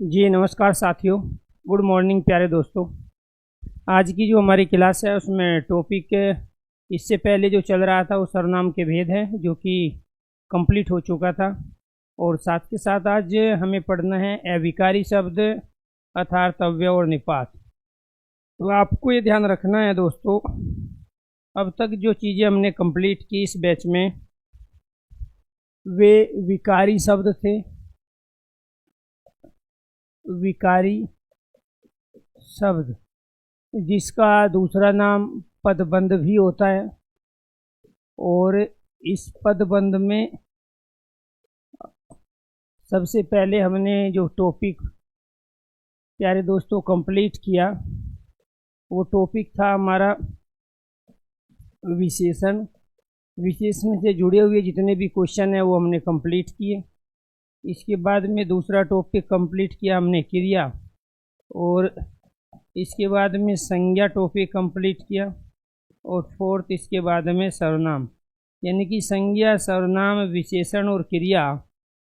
जी नमस्कार साथियों, good morning प्यारे दोस्तों। आज की जो हमारी क्लास है उसमें टॉपिक इससे पहले जो चल रहा था वो सर्वनाम के भेद है, जो कि कंप्लीट हो चुका था। और साथ के साथ आज हमें पढ़ना है अविकारी शब्द अर्थात अव्यय और निपात। तो आपको ये ध्यान रखना है दोस्तों, अब तक जो चीज़ें हमने कंप्लीट की इस बैच में वे विकारी शब्द थे। विकारी शब्द जिसका दूसरा नाम पदबंध भी होता है, और इस पदबंध में सबसे पहले हमने जो टॉपिक प्यारे दोस्तों कंप्लीट किया वो टॉपिक था हमारा विशेषण। विशेषण से जुड़े हुए जितने भी क्वेश्चन हैं वो हमने कंप्लीट किए। इसके बाद में दूसरा टॉपिक कंप्लीट किया हमने क्रिया, और इसके बाद में संज्ञा टॉपिक कंप्लीट किया, और फोर्थ इसके बाद में सर्वनाम। यानी कि संज्ञा, सर्वनाम, विशेषण और क्रिया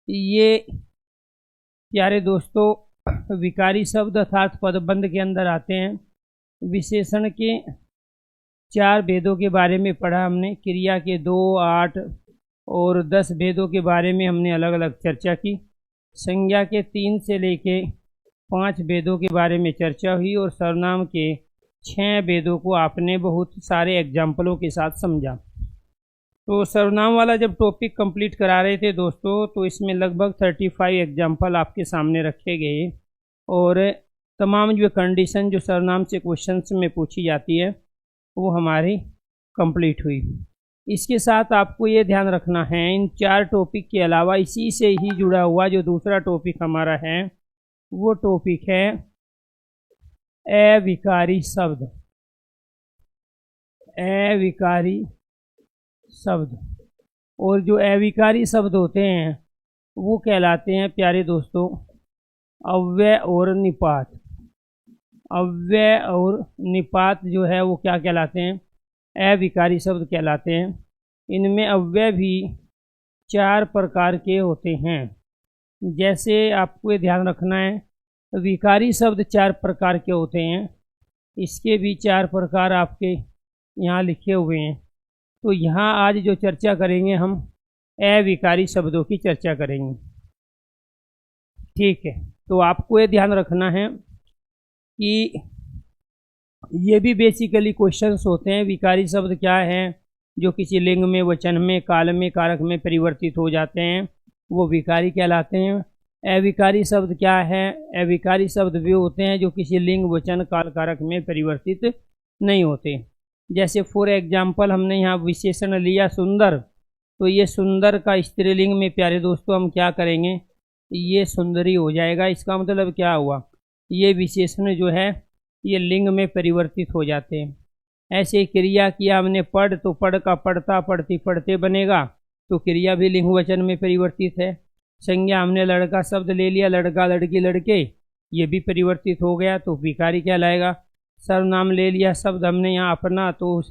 ये प्यारे दोस्तों विकारी शब्द अर्थात पदबंध के अंदर आते हैं। विशेषण के 4 भेदों के बारे में पढ़ा हमने, क्रिया के 2, 8 और 10 भेदों के बारे में हमने अलग अलग चर्चा की। संज्ञा के 3 से लेके 5 भेदों के बारे में चर्चा हुई, और सर्वनाम के 6 भेदों को आपने बहुत सारे एग्जाम्पलों के साथ समझा। तो सर्वनाम वाला जब टॉपिक कंप्लीट करा रहे थे दोस्तों, तो इसमें लगभग 35 एग्जाम्पल आपके सामने रखे गए, और तमाम जो कंडीशन जो सर्वनाम से क्वेश्चन में पूछी जाती है वो हमारी कंप्लीट हुई। इसके साथ आपको ये ध्यान रखना है, इन 4 टॉपिक के अलावा इसी से ही जुड़ा हुआ जो दूसरा टॉपिक हमारा है वो टॉपिक है अविकारी शब्द। अविकारी शब्द, और जो अविकारी शब्द होते हैं वो कहलाते हैं प्यारे दोस्तों अव्यय और निपात। अव्यय और निपात जो है वो क्या कहलाते हैं? अविकारी शब्द कहलाते हैं। इनमें अव्यय भी 4 प्रकार के होते हैं। जैसे आपको ये ध्यान रखना है, विकारी शब्द 4 प्रकार के होते हैं, इसके भी 4 प्रकार आपके यहाँ लिखे हुए हैं। तो यहाँ आज जो चर्चा करेंगे हम अविकारी शब्दों की चर्चा करेंगे, ठीक है। तो आपको ये ध्यान रखना है कि ये भी बेसिकली क्वेश्चंस होते हैं। विकारी शब्द क्या हैं? जो किसी लिंग में, वचन में, काल में, कारक में परिवर्तित हो जाते हैं वो विकारी कहलाते हैं। अविकारी शब्द क्या है? अविकारी शब्द वे होते हैं जो किसी लिंग, वचन, काल, कारक में परिवर्तित नहीं होते। जैसे फॉर एग्जाम्पल हमने यहाँ विशेषण लिया सुंदर, तो ये सुंदर का स्त्रीलिंग में प्यारे दोस्तों हम क्या करेंगे? ये सुंदरी हो जाएगा। इसका मतलब क्या हुआ? ये विशेषण जो है ये लिंग में परिवर्तित हो जाते हैं। ऐसे क्रिया किया हमने पढ़, तो पढ़ का पढ़ता, पढ़ती, पढ़ते बनेगा, तो क्रिया भी लिंग वचन में परिवर्तित है। संज्ञा हमने लड़का शब्द ले लिया, लड़का, लड़की, लड़के, ये भी परिवर्तित हो गया, तो विकारी कहलाएगा। सर्वनाम ले लिया शब्द हमने यहाँ अपना, तो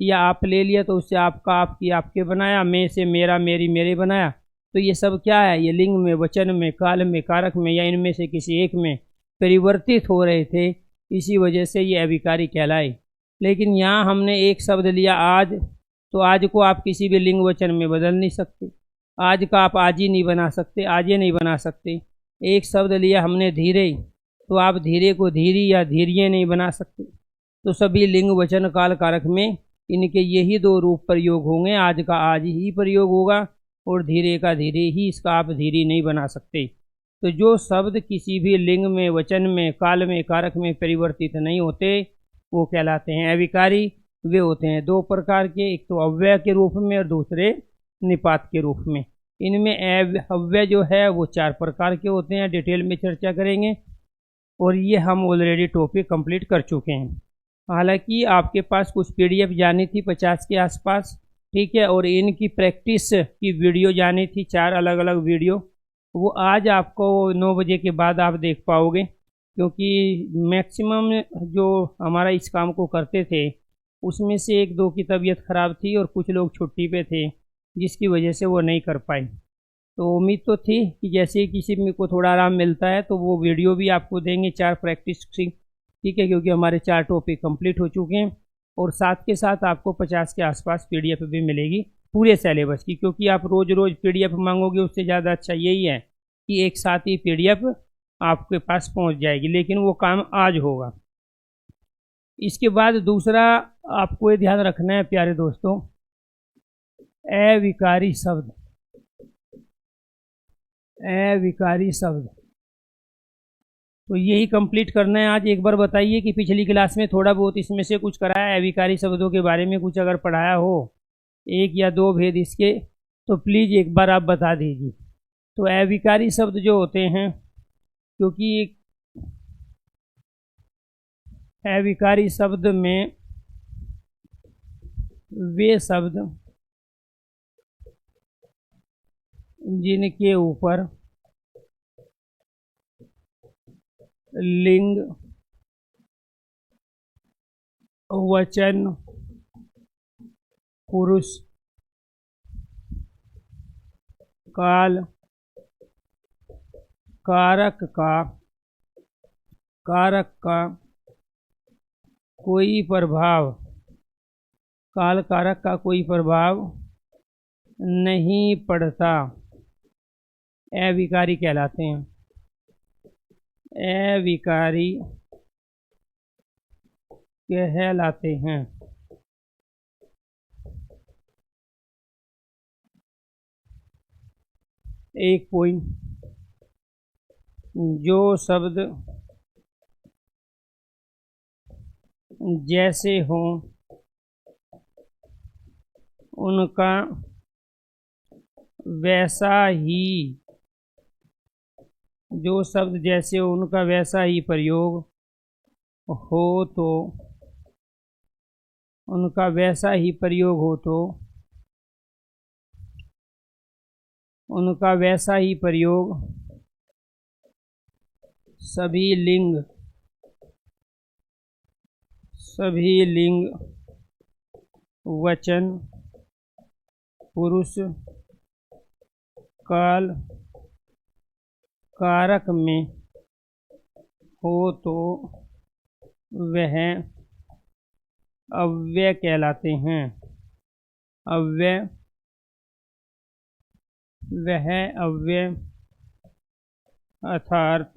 या आप ले लिया, तो उससे आपका, आपकी, आपके बनाया, मैं से मेरा, मेरी, मेरे बनाया, तो ये सब क्या है? ये लिंग में, वचन में, काल में, कारक में या इनमें से किसी एक में परिवर्तित हो रहे थे, इसी वजह से ये अविकारी कहलाए। लेकिन यहाँ हमने एक शब्द लिया आज, तो आज को आप किसी भी लिंग वचन में बदल नहीं सकते। आज का आप आज ही नहीं बना सकते, आज ये नहीं बना सकते। एक शब्द लिया हमने धीरे, तो आप धीरे को धीरी या धीरिये नहीं बना सकते। तो सभी लिंग, वचन, काल, कारक में इनके यही 2 रूप प्रयोग होंगे। आज का आज ही प्रयोग होगा, और धीरे का धीरे ही, इसका आप धीरी नहीं बना सकते। तो जो शब्द किसी भी लिंग में, वचन में, काल में, कारक में परिवर्तित नहीं होते वो कहलाते हैं अविकारी। वे होते हैं 2 प्रकार के, एक तो अव्यय के रूप में और दूसरे निपात के रूप में। इनमें अव्यय जो है वो 4 प्रकार के होते हैं, डिटेल में चर्चा करेंगे, और ये हम ऑलरेडी टॉपिक कंप्लीट कर चुके हैं। हालांकि आपके पास कुछ PDF जानी थी 50 के आसपास, ठीक है, और इनकी प्रैक्टिस की वीडियो जानी थी 4 अलग अलग वीडियो, वो आज आपको 9 बजे के बाद आप देख पाओगे, क्योंकि मैक्सिमम जो हमारा इस काम को करते थे उसमें से 1-2 की तबीयत ख़राब थी और कुछ लोग छुट्टी पे थे, जिसकी वजह से वो नहीं कर पाए। तो उम्मीद तो थी कि जैसे ही किसी में को थोड़ा आराम मिलता है तो वो वीडियो भी आपको देंगे 4 प्रैक्टिस की, ठीक है, क्योंकि हमारे 4 टॉपिक कंप्लीट हो चुके हैं। और साथ के साथ आपको 50 के आसपास PDF भी मिलेगी पूरे सिलेबस की, क्योंकि आप रोज़ रोज़ PDF मांगोगे उससे ज़्यादा अच्छा यही है कि एक साथ ही PDF आपके पास पहुंच जाएगी, लेकिन वो काम आज होगा। इसके बाद दूसरा आपको ये ध्यान रखना है प्यारे दोस्तों, अविकारी शब्द। अविकारी शब्द तो यही कंप्लीट करना है आज। एक बार बताइए कि पिछली क्लास में थोड़ा बहुत इसमें से कुछ कराया, अविकारी शब्दों के बारे में कुछ अगर पढ़ाया हो, 1 या 2 भेद इसके, तो प्लीज़ एक बार आप बता दीजिए। तो अविकारी शब्द जो होते हैं, क्योंकि अविकारी शब्द में वे शब्द जिनके ऊपर लिंग, वचन, पुरुष, काल, कारक का कोई प्रभाव, काल कारक का कोई प्रभाव नहीं पड़ता, अविकारी कहलाते हैं। अविकारी कहलाते हैं। एक पॉइंट, जो शब्द जैसे हों उनका वैसा ही, जो शब्द जैसे हो उनका वैसा ही प्रयोग हो तो, उनका वैसा ही प्रयोग हो तो, उनका वैसा ही प्रयोग सभी लिंग, वचन, पुरुष, काल, कारक में हो तो वह अव्यय कहलाते हैं। अव्यय, वह अव्यय अर्थात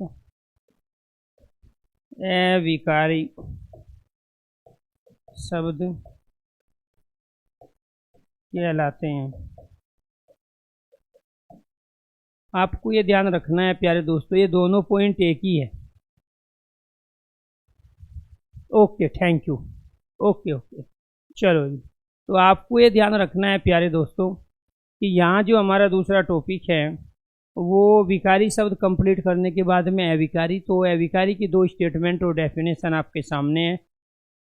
अविकारी शब्द कहलाते हैं। आपको ये ध्यान रखना है प्यारे दोस्तों, ये दोनों पॉइंट एक ही है। Okay, thank you. ओके, चलो जी। तो आपको ये ध्यान रखना है प्यारे दोस्तों कि यहाँ जो हमारा दूसरा टॉपिक है वो विकारी शब्द कंप्लीट करने के बाद में अविकारी, तो अविकारी की 2 स्टेटमेंट और डेफिनेशन आपके सामने है।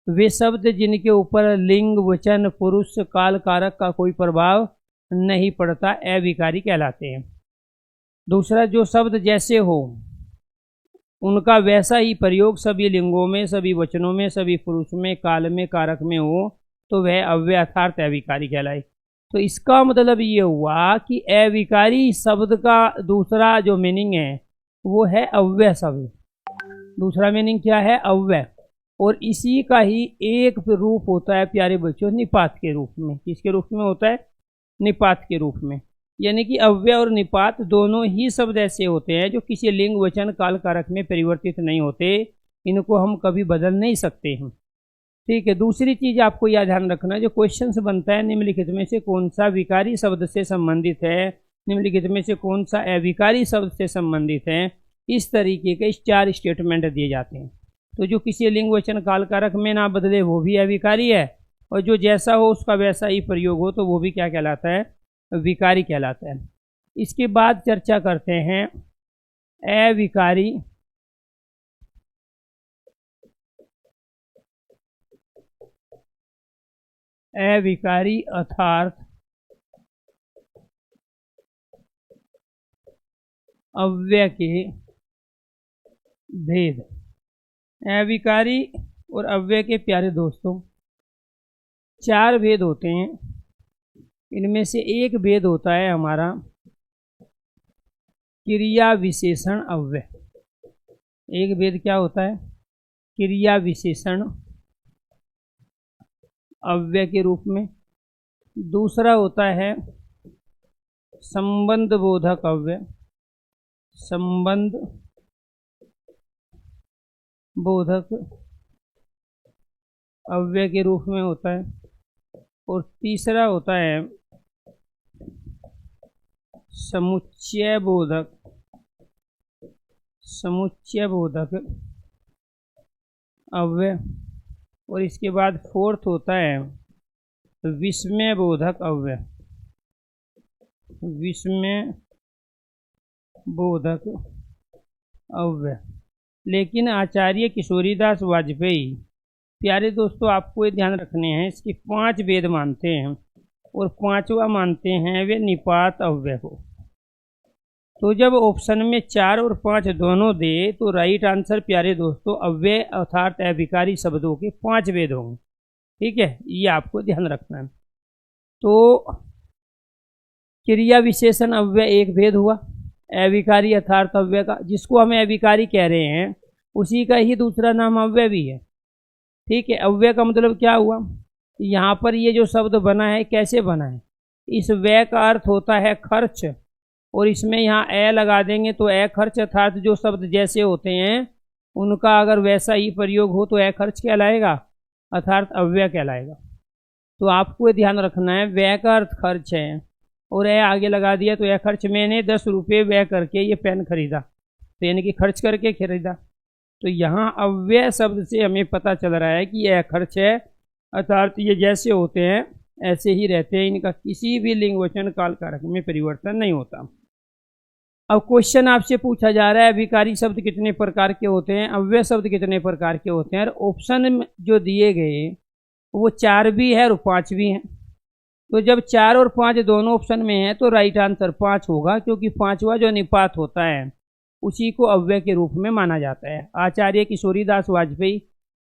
वे शब्द जिनके ऊपर लिंग, वचन, पुरुष, काल, कारक का कोई प्रभाव नहीं पड़ता, अविकारी कहलाते हैं। दूसरा, जो शब्द जैसे हो उनका वैसा ही प्रयोग सभी लिंगों में, सभी वचनों में, सभी पुरुष में, काल में, कारक में हो तो वह अव्यय अर्थात अविकारी कहलाए। तो इसका मतलब ये हुआ कि अविकारी शब्द का दूसरा जो मीनिंग है वो है अव्यय शब्द। दूसरा मीनिंग क्या है? अव्यय। और इसी का ही एक रूप होता है प्यारे बच्चों निपात के रूप में। किसके रूप में होता है? निपात के रूप में। यानी कि अव्यय और निपात दोनों ही शब्द ऐसे होते हैं जो किसी लिंग, वचन, काल, कारक में परिवर्तित नहीं होते। इनको हम कभी बदल नहीं सकते हैं। ठीक है। दूसरी चीज आपको यह ध्यान रखना है, जो क्वेश्चन बनता है निम्नलिखित में से कौन सा विकारी शब्द से संबंधित है, निम्नलिखित में से कौन सा अविकारी शब्द से संबंधित है, इस तरीके के 4 स्टेटमेंट दिए जाते हैं। तो जो किसी लिंग, वचन, काल, कारक में ना बदले वो भी अविकारी है, और जो जैसा हो उसका वैसा ही प्रयोग हो तो वो भी क्या कहलाता है? विकारी कहलाता है। इसके बाद चर्चा करते हैं अविकारी अर्थात अव्यय के भेद। अविकारी और अव्यय के प्यारे दोस्तों 4 भेद होते हैं। इनमें से एक भेद होता है हमारा क्रिया विशेषण अव्यय। एक भेद क्या होता है? क्रिया विशेषण अव्यय के रूप में। दूसरा होता है संबंध बोधक अव्यय। संबंध बोधक अव्यय के रूप में होता है। और तीसरा होता है समुच्चय बोधक। समुच्चय बोधक अव्यय। और इसके बाद फोर्थ होता है विस्मय बोधक अव्यय। विस्मय बोधक अव्यय। लेकिन आचार्य किशोरीदास वाजपेयी, प्यारे दोस्तों, आपको ये ध्यान रखने हैं, इसके 5 भेद मानते हैं और 5वां मानते हैं वे निपात अव्यय को। तो जब ऑप्शन में 4 और 5 दोनों दे तो राइट आंसर प्यारे दोस्तों अव्यय अर्थात अविकारी शब्दों के 5 भेद होंगे। ठीक है, ये आपको ध्यान रखना है। तो क्रिया विशेषण अव्यय एक भेद हुआ, अविकारी अर्थात अव्यय का, जिसको हम अविकारी कह रहे हैं उसी का ही दूसरा नाम अव्यय भी है। ठीक है, अव्यय का मतलब क्या हुआ? यहाँ पर ये जो शब्द बना है कैसे बना है? इस व्यय का अर्थ होता है खर्च, और इसमें यहाँ ए लगा देंगे तो ए खर्च अर्थात जो शब्द जैसे होते हैं उनका अगर वैसा ही प्रयोग हो तो ए खर्च कहलाएगा अर्थात अव्यय कहलाएगा। तो आपको ये ध्यान रखना है, व्यय का अर्थ खर्च है और ए आगे लगा दिया तो ए खर्च। मैंने 10 रुपये व्यय करके ये पेन खरीदा, तो यानी कि खर्च करके खरीदा। तो यहाँ अव्यय शब्द से हमें पता चल रहा है कि यह खर्च है अर्थात ये जैसे होते हैं ऐसे ही रहते हैं, इनका किसी भी लिंग वचन काल कारक में परिवर्तन नहीं होता। अब क्वेश्चन आपसे पूछा जा रहा है अविकारी शब्द कितने प्रकार के होते हैं, अव्यय शब्द कितने प्रकार के होते हैं। और ऑप्शन जो दिए गए वो 4 भी है और 5 भी हैं। तो जब 4 और 5 दोनों ऑप्शन में है तो राइट आंसर 5 होगा, क्योंकि 5वां जो निपात होता है उसी को अव्यय के रूप में माना जाता है। आचार्य किशोरीदास वाजपेयी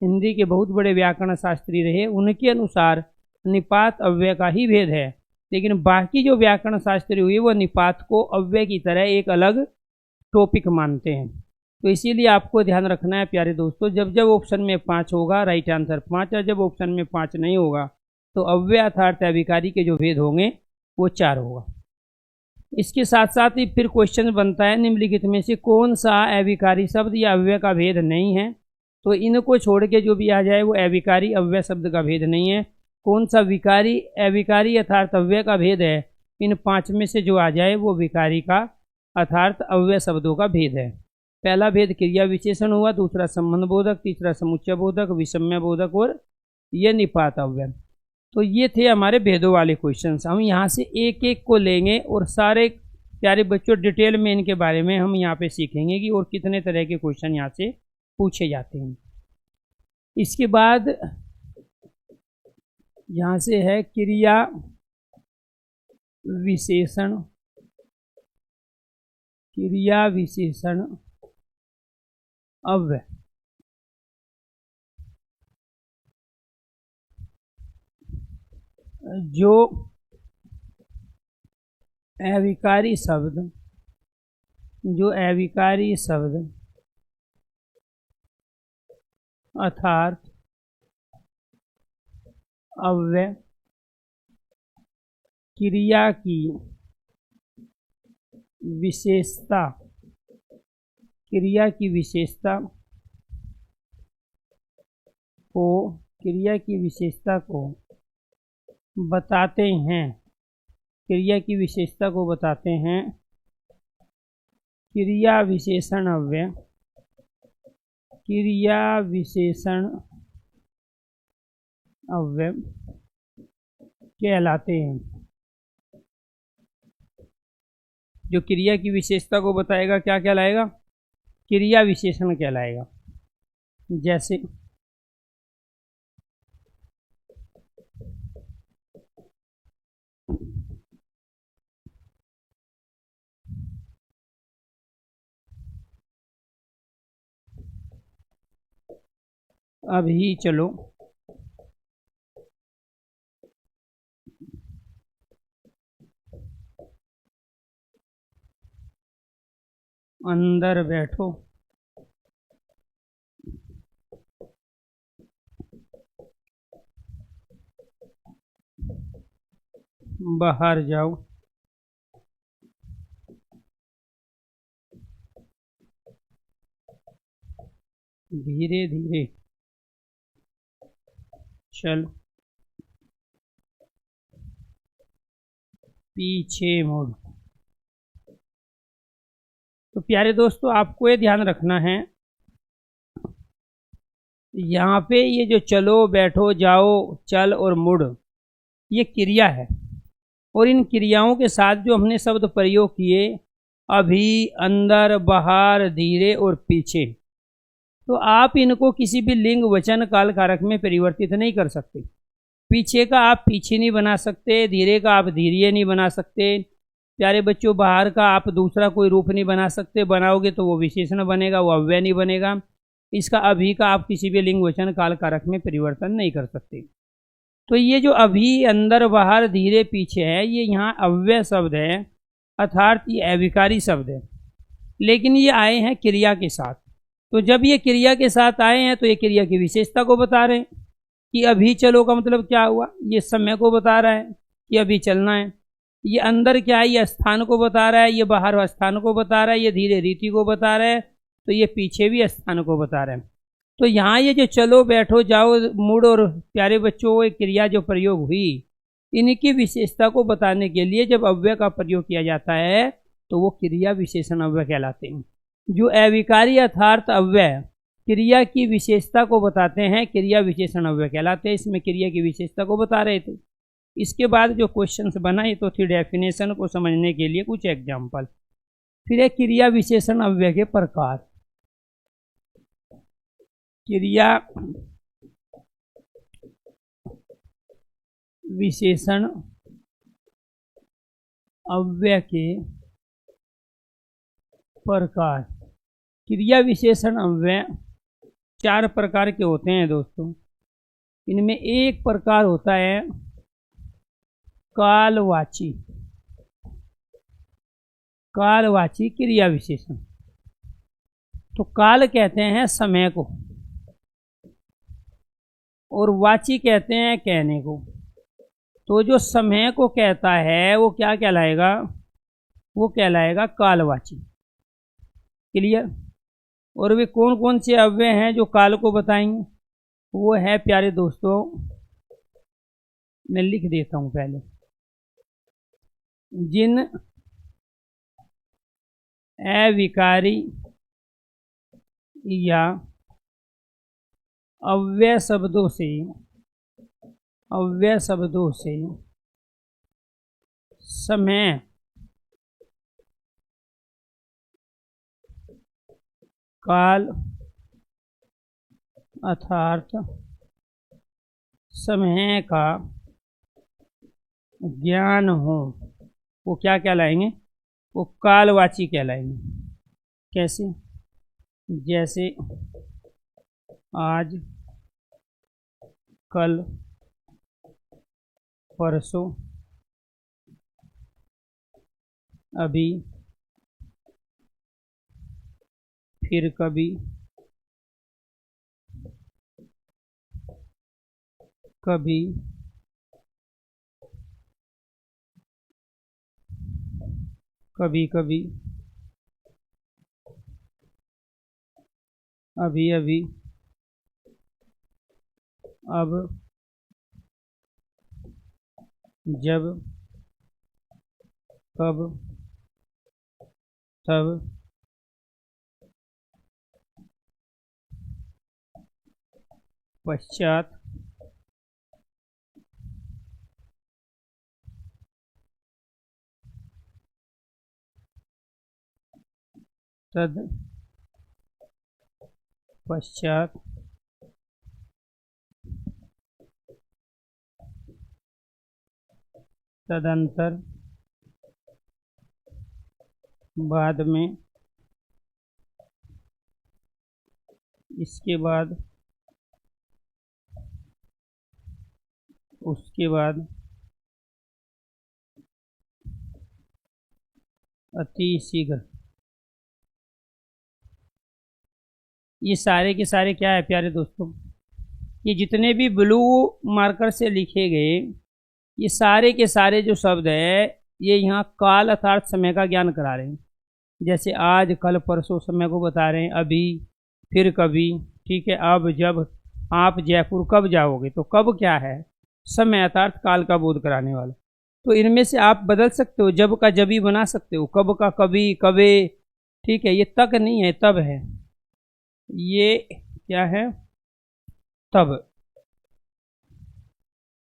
हिंदी के बहुत बड़े व्याकरण शास्त्री रहे, उनके अनुसार निपात अव्यय का ही भेद है, लेकिन बाकी जो व्याकरण शास्त्री हुए वो निपात को अव्यय की तरह एक अलग टॉपिक मानते हैं। तो इसीलिए आपको ध्यान रखना है प्यारे दोस्तों, जब जब ऑप्शन में 5 होगा राइट आंसर 5 है, जब ऑप्शन में 5 नहीं होगा तो अव्यय अर्थात अविकारी के जो भेद होंगे वो 4 होगा। इसके साथ साथ ही फिर क्वेश्चन बनता है निम्नलिखित में से कौन सा अविकारी शब्द या अव्यय का भेद नहीं है। तो इनको छोड़ के जो भी आ जाए वो अविकारी अव्यय शब्द का भेद नहीं है। कौन सा विकारी अविकारी अर्थात अव्यय का भेद है, इन 5 में से जो आ जाए वो विकारी का अर्थात अव्यय शब्दों का भेद है। पहला भेद क्रिया विशेषण हुआ, दूसरा संबंध बोधक, तीसरा समुच्चय बोधक, विषम्य बोधक और ये निपात अव्यय। तो ये थे हमारे भेदों वाले क्वेश्चंस। हम यहाँ से एक एक को लेंगे और सारे प्यारे बच्चों डिटेल में इनके बारे में हम यहाँ पे सीखेंगे कि और कितने तरह के क्वेश्चन यहाँ से पूछे जाते हैं। इसके बाद यहाँ से है क्रिया विशेषण। क्रिया विशेषण अव्यय। जो अविकारी शब्द अर्थात अव्यय क्रिया की विशेषता को बताते हैं। क्रिया की विशेषता को बताते हैं क्रिया विशेषण अव्यय। क्रिया विशेषण अव्यय कहलाते हैं। जो क्रिया की विशेषता को बताएगा क्या कहलाएगा? क्रिया विशेषण कहलाएगा। जैसे अभी चलो अंदर बैठो, बाहर जाओ, धीरे धीरे चल, पीछे मुड़। तो प्यारे दोस्तों, आपको ये ध्यान रखना है, यहाँ पे ये जो चलो, बैठो, जाओ, चल और मुड़, ये क्रिया है। और इन क्रियाओं के साथ जो हमने शब्द प्रयोग किए, अभी, अंदर, बाहर, धीरे और पीछे, तो आप इनको किसी भी लिंग, वचन, काल, कारक में परिवर्तित नहीं कर सकते। पीछे का आप पीछे नहीं बना सकते, धीरे का आप धीरे नहीं बना सकते, प्यारे बच्चों बाहर का आप दूसरा कोई रूप नहीं बना सकते। बनाओगे तो वो विशेषण बनेगा, वो अव्यय नहीं बनेगा। इसका अभी का आप किसी भी लिंग, वचन, काल, कारक में परिवर्तन नहीं कर सकते। तो ये जो अभी, अंदर, बाहर, धीरे, पीछे है, ये यहाँ अव्यय शब्द है, अर्थात ये अविकारी शब्द है, लेकिन ये आए हैं क्रिया के साथ। तो जब ये क्रिया के साथ आए हैं तो ये क्रिया की विशेषता को बता रहे हैं कि अभी चलो का मतलब क्या हुआ, ये समय को बता रहा है कि अभी चलना है। ये अंदर क्या है, ये स्थान को बता रहा है, ये बाहर स्थान को बता रहा है, ये धीरे रीति को बता रहा है, तो ये पीछे भी स्थान को बता रहा है। तो यहाँ ये जो चलो, बैठो, जाओ, मुड़ और प्यारे बच्चों ये क्रिया जो प्रयोग हुई, इनकी विशेषता को बताने के लिए जब अव्यय का प्रयोग किया जाता है तो वो क्रिया विशेषण अव्यय कहलाते हैं। जो अविकारी अर्थात अव्यय क्रिया की विशेषता को बताते हैं, क्रिया विशेषण अव्यय कहलाते हैं। इसमें क्रिया की विशेषता को बता रहे थे। इसके बाद जो क्वेश्चंस बनाए तो थी डेफिनेशन को समझने के लिए कुछ एग्जाम्पल। फिर एक क्रिया विशेषण अव्यय के प्रकार। क्रिया विशेषण अव्यय के प्रकार। क्रिया विशेषण अव्यय 4 प्रकार के होते हैं दोस्तों। इनमें एक प्रकार होता है कालवाची। कालवाची क्रिया विशेषण। तो काल कहते हैं समय को और वाची कहते हैं कहने को। तो जो समय को कहता है वो क्या कहलाएगा, वो कहलाएगा कालवाची। क्लियर। और वे कौन कौन से अव्यय हैं जो काल को बताएंगे, वो है प्यारे दोस्तों, मैं लिख देता हूं पहले। जिन अविकारी या अव्यय शब्दों से समय काल अर्थात समय का ज्ञान हो, वो क्या कहलाएंगे, वो कालवाची कहलाएंगे। कैसे, जैसे आज, कल, परसों, अभी, फिर कभी, कभी, कभी कभी, अभी अभी, अब, जब, कब, तब, पश्चात, तद पश्चात, तदंतर, बाद में, इसके बाद, उसके बाद, अति शीघ्र। ये सारे के सारे क्या है प्यारे दोस्तों, ये जितने भी ब्लू मार्कर से लिखे गए ये सारे के सारे जो शब्द है ये यहाँ काल अर्थात समय का ज्ञान करा रहे हैं। जैसे आज, कल, परसों समय को बता रहे हैं, अभी, फिर कभी, ठीक है, अब, जब, आप जयपुर कब जाओगे, तो कब क्या है, समय अर्थात काल का बोध कराने वाला। तो इनमें से आप बदल सकते हो, जब का जभी बना सकते हो, कब का कभी, कबे, ठीक है। ये तक नहीं है, तब है, ये क्या है, तब।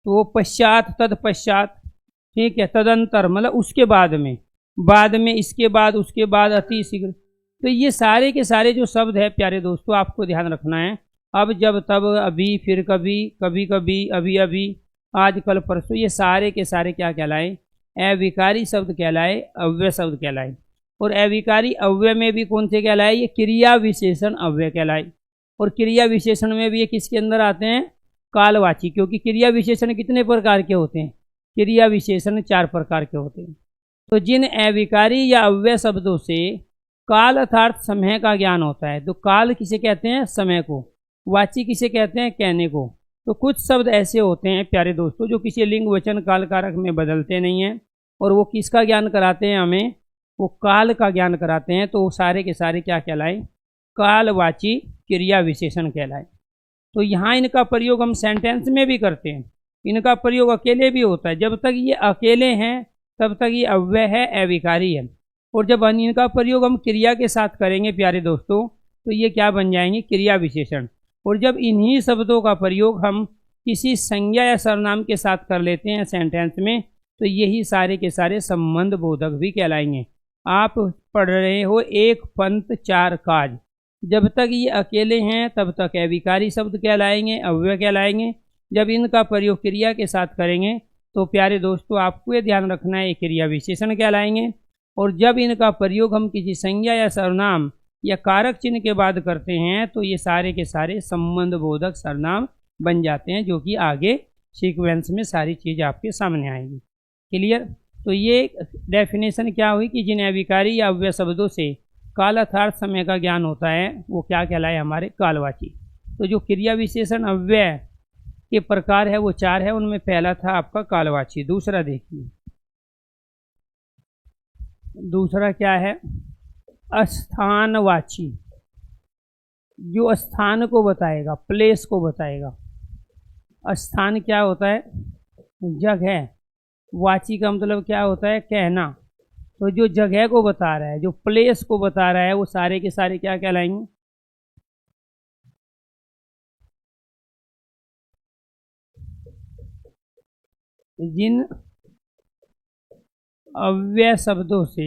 तो पश्चात, तत्पश्चात, ठीक है, तदंतर मतलब उसके बाद में, बाद में, इसके बाद, उसके बाद, अति शीघ्र। तो ये सारे के सारे जो शब्द है प्यारे दोस्तों आपको ध्यान रखना है। अब, जब, तब, अभी, फिर कभी, कभी कभी, अभी अभी, आज, कल, परसों, ये सारे के सारे क्या कहलाए, अविकारी शब्द कहलाए, अव्यय शब्द कहलाए। और अविकारी अव्यय में भी कौन से कहलाए, ये क्रिया विशेषण अव्यय कहलाए। और क्रिया विशेषण में भी ये किसके अंदर आते हैं, कालवाची। क्योंकि क्रिया विशेषण कितने प्रकार के होते हैं, क्रिया विशेषण 4 प्रकार के होते हैं। तो जिन अविकारी या अव्यय शब्दों से काल अर्थात समय का ज्ञान होता है, तो काल किसे कहते हैं, समय को, वाची किसे कहते हैं, कहने को। तो कुछ शब्द ऐसे होते हैं प्यारे दोस्तों जो किसी लिंग वचन काल कारक में बदलते नहीं हैं, और वो किसका ज्ञान कराते हैं हमें, वो काल का ज्ञान कराते हैं। तो वो सारे के सारे क्या कहलाए, कालवाची क्रिया विशेषण कहलाए। तो यहाँ इनका प्रयोग हम सेंटेंस में भी करते हैं, इनका प्रयोग अकेले भी होता है। जब तक ये अकेले हैं तब तक ये अव्यय है, अविकारी है। और जब इनका प्रयोग हम क्रिया के साथ करेंगे प्यारे दोस्तों तो ये क्या बन जाएंगे, क्रिया विशेषण। और जब इन्हीं शब्दों का प्रयोग हम किसी संज्ञा या सर्वनाम के साथ कर लेते हैं सेंटेंस में, तो यही सारे के सारे संबंध बोधक भी कहलाएंगे। आप पढ़ रहे हो एक पंथ चार काज, जब तक ये अकेले हैं तब तक अविकारी शब्द कहलाएंगे, अव्यय कहलाएंगे। जब इनका प्रयोग क्रिया के साथ करेंगे तो प्यारे दोस्तों आपको ये ध्यान रखना है, ये क्रिया विशेषण कहलाएंगे। और जब इनका प्रयोग हम किसी संज्ञा या सर्वनाम या कारक चिन्ह के बाद करते हैं तो ये सारे के सारे संबंध बोधक सर्वनाम बन जाते हैं, जो कि आगे सीक्वेंस में सारी चीज़ आपके सामने आएगी। क्लियर। तो ये डेफिनेशन क्या हुई कि जिन अविकारी या अव्यय शब्दों से काल अर्थात समय का ज्ञान होता है वो क्या कहलाए, हमारे कालवाची। तो जो क्रिया विशेषण अव्यय के प्रकार है वो 4 है, उनमें पहला था आपका कालवाची। दूसरा देखिए, दूसरा क्या है, स्थानवाची, जो स्थान को बताएगा, प्लेस को बताएगा। स्थान क्या होता है, जगह। वाची का मतलब क्या होता है, कहना। तो जो जगह को बता रहा है, जो प्लेस को बता रहा है, वो सारे के सारे क्या कहलाएंगे, जिन अव्यय शब्दों से,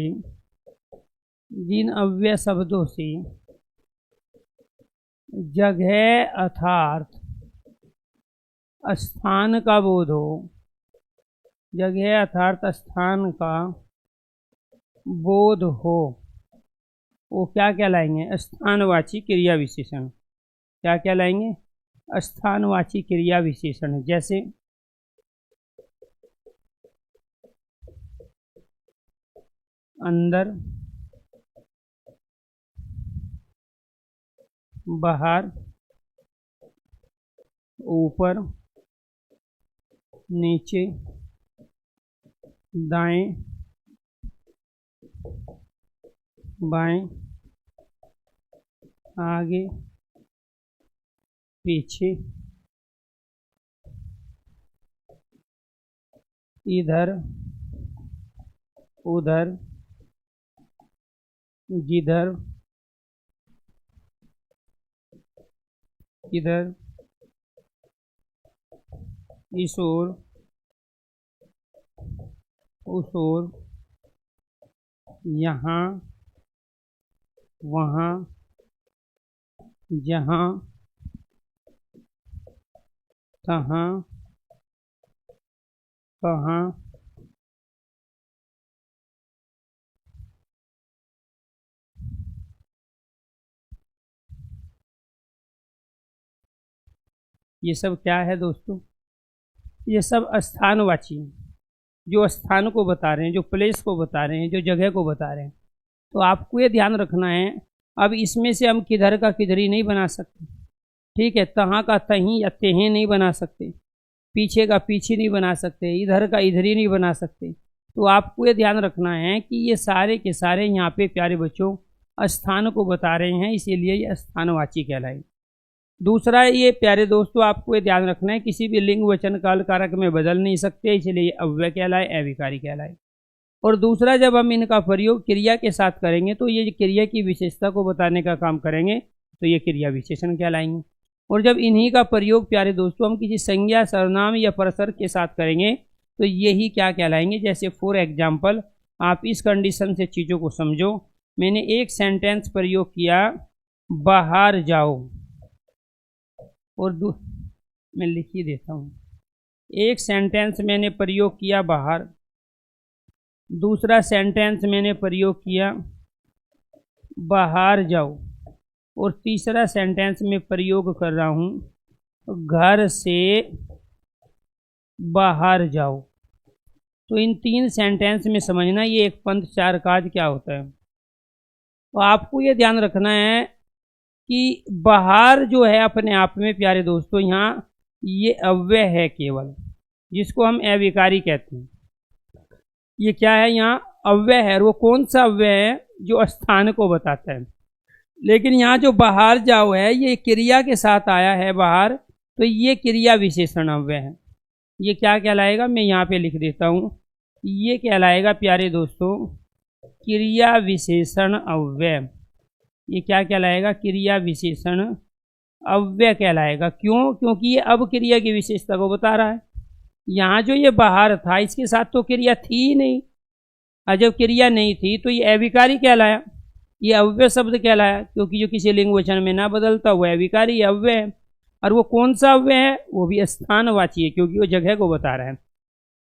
जिन अव्यय शब्दों से जगह अर्थात स्थान का बोध हो, जगह अर्थात स्थान का बोध हो, वो क्या कहलाएंगे, स्थानवाची क्रिया विशेषण। क्या कहलाएंगे, स्थानवाची क्रिया विशेषण। जैसे अंदर, बाहर, ऊपर, नीचे, दाएं, बाएं, आगे, पीछे, इधर, उधर, जिधर, इधर, इस ओर, उस ओर, यहाँ, वहाँ, जहाँ, तहाँ, कहाँ, ये सब क्या है दोस्तों, ये सब स्थानवाची, जो स्थान को बता रहे हैं, जो प्लेस को बता रहे हैं, जो जगह को बता रहे हैं। तो आपको ये ध्यान रखना है अब इसमें से हम किधर का किधर ही नहीं बना सकते, ठीक है, तहाँ का तहीं या तेहें नहीं बना सकते, पीछे का पीछे नहीं बना सकते, इधर का इधर ही नहीं बना सकते। तो आपको ये ध्यान रखना है कि ये सारे के सारे यहाँ पे प्यारे बच्चों स्थान को बता रहे हैं, इसीलिए ये स्थानवाची कहलाएंगे। दूसरा ये प्यारे दोस्तों आपको ये ध्यान रखना है, किसी भी लिंग वचन काल कारक में बदल नहीं सकते, इसलिए ये अव्यय कहलाए, अविकारी कहलाए। और दूसरा जब हम इनका प्रयोग क्रिया के साथ करेंगे तो ये क्रिया की विशेषता को बताने का काम करेंगे, तो ये क्रिया विशेषण कहलाएंगे। और जब इन्हीं का प्रयोग प्यारे दोस्तों हम किसी संज्ञा सर्वनाम या परसर्ग के साथ करेंगे तो यही क्या कहलाएंगे। जैसे फॉर एग्जाम्पल आप इस कंडीशन से चीज़ों को समझो। मैंने एक सेंटेंस प्रयोग किया बाहर जाओ, और मैं लिख ही देता हूँ। एक सेंटेंस मैंने प्रयोग किया बाहर, दूसरा सेंटेंस मैंने प्रयोग किया बाहर जाओ, और तीसरा सेंटेंस में प्रयोग कर रहा हूँ घर से बाहर जाओ। तो इन तीन सेंटेंस में समझना ये एक पंथ चार काज क्या होता है। तो आपको ये ध्यान रखना है कि बाहर जो है अपने आप में प्यारे दोस्तों यहाँ ये अव्यय है केवल, जिसको हम अविकारी कहते हैं। ये क्या है, यहाँ अव्यय है, और वो कौन सा अव्यय है, जो स्थान को बताता है। लेकिन यहाँ जो बाहर जाओ है ये क्रिया के साथ आया है बाहर, तो ये क्रिया विशेषण अव्यय है। ये क्या कहलाएगा, मैं यहाँ पे लिख देता हूँ, ये कहलाएगा प्यारे दोस्तों क्रिया विशेषण अव्यय। ये क्या कहलाएगा, क्रिया विशेषण अव्यय कहलाएगा। क्यों, क्योंकि ये अब क्रिया की विशेषता को बता रहा है। यहाँ जो ये बाहर था इसके साथ तो क्रिया थी ही नहीं, और जब क्रिया नहीं थी तो ये अविकारी कहलाया, ये अव्यय शब्द कहलाया, क्योंकि जो किसी लिंग वचन में ना बदलता हुआ अविकारी अव्यय है। और वो कौन सा अव्यय है, वो भी स्थानवाची है, क्योंकि वो जगह को बता रहा है।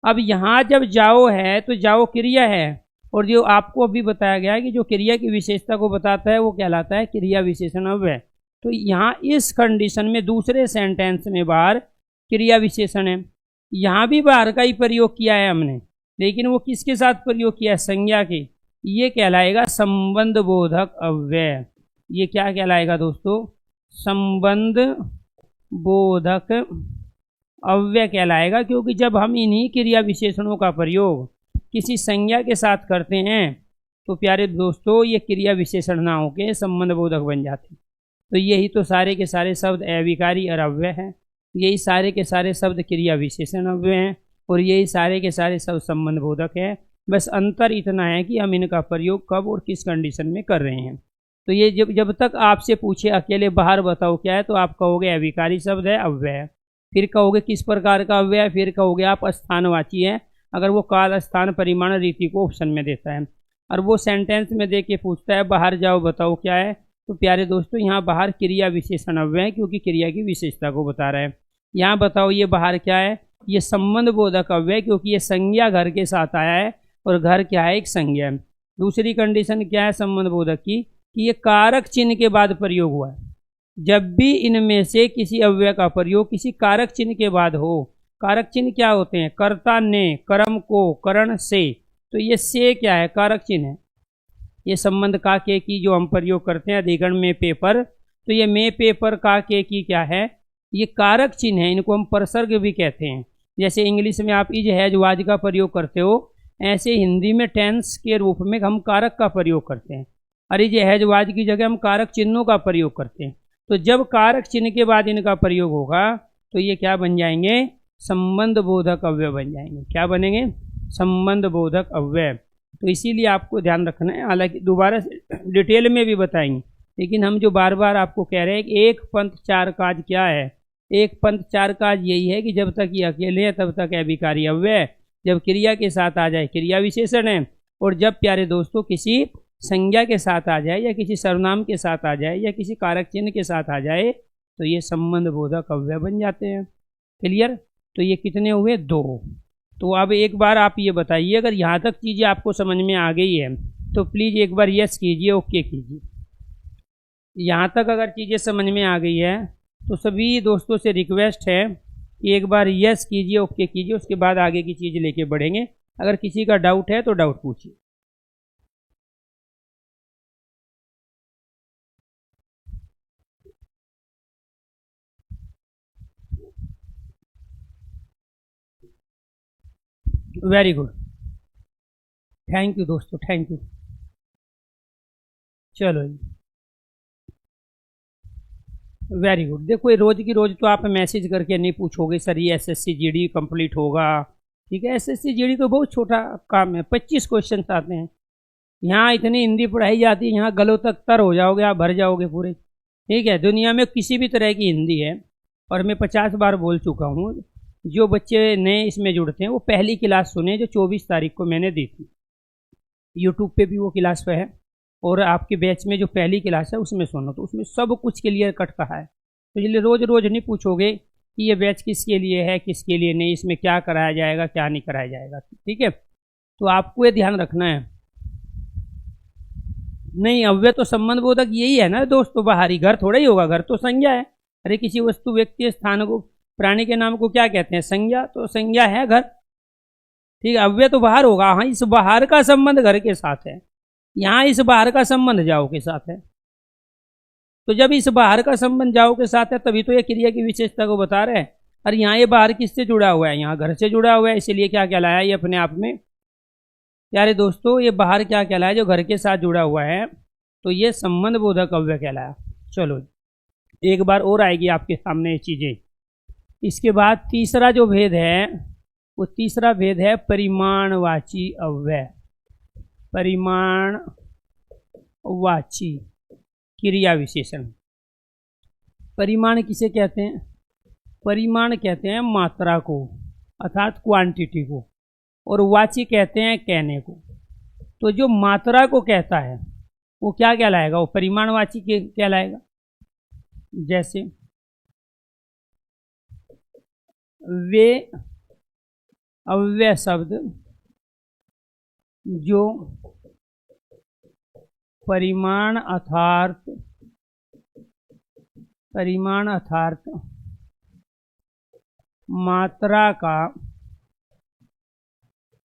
अब यहाँ जब जाओ है तो जाओ क्रिया है, और जो आपको अभी बताया गया है कि जो क्रिया की विशेषता को बताता है वो कहलाता है क्रिया विशेषण अव्यय। तो यहाँ इस कंडीशन में दूसरे सेंटेंस में बाहर क्रिया विशेषण है। यहाँ भी बाहर का ही प्रयोग किया है हमने, लेकिन वो किसके साथ प्रयोग किया है, संज्ञा के। ये कहलाएगा संबंध बोधक अव्यय। ये क्या कहलाएगा दोस्तों, संबंध बोधक अव्यय कहलाएगा। क्योंकि जब हम इन्हीं क्रिया विशेषणों का प्रयोग किसी संज्ञा के साथ करते हैं तो प्यारे दोस्तों ये क्रिया विशेषण ना होके संबंध बोधक बन जाते। तो यही तो सारे के सारे शब्द अविकारी और अव्यय हैं, यही सारे के सारे शब्द क्रिया विशेषण अव्यय हैं, और यही सारे के सारे शब्द संबंध बोधक हैं। बस अंतर इतना है कि हम इनका प्रयोग कब और किस कंडीशन में कर रहे हैं। तो ये जब तक आपसे पूछे अकेले बाहर बताओ क्या है, तो आप कहोगे अविकारी शब्द है, अव्यय है। फिर कहोगे किस प्रकार का अव्यय है, फिर कहोगे आप स्थानवाची है, अगर वो काल स्थान परिमाण रीति को ऑप्शन में देता है। और वो सेंटेंस में दे के पूछता है बाहर जाओ बताओ क्या है, तो प्यारे दोस्तों यहाँ बाहर क्रिया विशेषण अव्यय है, क्योंकि क्रिया की विशेषता को बता रहा है। यहाँ बताओ ये बाहर क्या है, ये संबंध बोधक अव्यय, क्योंकि ये संज्ञा घर के साथ आया है, और घर क्या है, एक संज्ञा है। दूसरी कंडीशन क्या है संबंध बोधक की, कि ये कारक चिन्ह के बाद प्रयोग हुआ है। जब भी इनमें से किसी अव्यय का प्रयोग किसी कारक चिन्ह के बाद हो, कारक चिन्ह क्या होते हैं, कर्ता ने, कर्म को, करण से, तो ये से क्या है, कारक चिन्ह है। ये संबंध का के की जो हम प्रयोग करते हैं अधिगण में पेपर, तो ये में पेपर का के की क्या है, ये कारक चिन्ह है, इनको हम परसर्ग भी कहते हैं। जैसे इंग्लिश में आप इज हैज वाज का प्रयोग करते हो, ऐसे हिंदी में टेंस के रूप में हम कारक का प्रयोग करते हैं, और इज हैज वाज की जगह हम कारक चिन्हों का प्रयोग करते हैं। तो जब कारक चिन्ह के बाद इनका प्रयोग होगा तो ये क्या बन जाएंगे, संबंध बोधक अव्यय बन जाएंगे। क्या बनेंगे, संबंध बोधक अव्यय। तो इसीलिए आपको ध्यान रखना है, हालांकि दोबारा डिटेल में भी बताएंगे, लेकिन हम जो बार बार आपको कह रहे हैं कि एक पंथ चार काज क्या है, एक पंथ चार काज यही है कि जब तक ये अकेले है तब तक अविकारी अव्यय, जब क्रिया के साथ आ जाए क्रिया विशेषण है, और जब प्यारे दोस्तों किसी संज्ञा के साथ आ जाए या किसी सर्वनाम के साथ आ जाए या किसी कारक चिन्ह के साथ आ जाए तो ये संबंध बोधक अव्यय बन जाते हैं। क्लियर। तो ये कितने हुए, 2। तो अब एक बार आप ये बताइए, अगर यहाँ तक चीज़ें आपको समझ में आ गई है तो प्लीज़ एक बार यस कीजिए, ओके कीजिए। यहाँ तक अगर चीज़ें समझ में आ गई है तो सभी दोस्तों से रिक्वेस्ट है कि एक बार यस कीजिए, ओके कीजिए, उसके बाद आगे की चीज़ लेके बढ़ेंगे। अगर किसी का डाउट है तो डाउट पूछिए। वेरी गुड, थैंक यू दोस्तों, थैंक यू। चलो जी, वेरी गुड। देखो ये रोज की रोज तो आप मैसेज करके नहीं पूछोगे सर ये एसएससी जीडी कंप्लीट होगा, ठीक है। एसएससी जीडी तो बहुत छोटा काम है, 25 क्वेश्चन आते हैं। यहाँ इतनी हिंदी पढ़ाई जाती है, यहाँ गलों तक तर हो जाओगे, आप भर जाओगे पूरे, ठीक है। दुनिया में किसी भी तरह की हिंदी है, और मैं 50 बार बोल चुका हूँ, जो बच्चे नए इसमें जुड़ते हैं वो पहली क्लास सुने जो 24 तारीख को मैंने दी थी। यूट्यूब पे भी वो क्लास पे है, और आपके बैच में जो पहली क्लास है उसमें सुनो, तो उसमें सब कुछ क्लियर कट कहा है। तो इसलिए रोज़ रोज़ नहीं पूछोगे कि ये बैच किसके लिए है किसके लिए नहीं, इसमें क्या कराया जाएगा क्या नहीं कराया जाएगा, ठीक है। तो आपको ये ध्यान रखना है। नहीं, अव्यय तो संबंध बोधक यही है ना दोस्तों, बाहरी घर थोड़ा ही होगा, घर तो संज्ञा है। अरे किसी वस्तु व्यक्ति स्थान को प्राणी के नाम को क्या कहते हैं, संज्ञा, तो संज्ञा है घर, ठीक है। अव्यय तो बाहर होगा, हाँ इस बाहर का संबंध घर के साथ है, यहाँ इस बाहर का संबंध जाओ के साथ है। तो जब इस बाहर का संबंध जाओ के साथ है तभी तो ये क्रिया की विशेषता को बता रहे हैं। और यहाँ ये बाहर किससे जुड़ा हुआ है, यहाँ घर से जुड़ा हुआ है, इसीलिए क्या कहलाया ये अपने आप में। प्यारे दोस्तों ये बाहर क्या कहलाया, जो घर के साथ जुड़ा हुआ है, तो ये संबंध बोधक अव्यय कहलाया। चलो एक बार और आएगी आपके सामने ये चीज़ें। इसके बाद तीसरा जो भेद है, वो तीसरा भेद है परिमाणवाची अव्यय। परिमाणवाची क्रिया विशेषण। परिमाण किसे कहते हैं, परिमाण कहते हैं मात्रा को, अर्थात क्वांटिटी को, और वाची कहते हैं कहने को। तो जो मात्रा को कहता है वो क्या कहलाएगा, वो परिमाणवाची कहलाएगा। जैसे वे अव्यय शब्द जो परिमाण अर्थात मात्रा का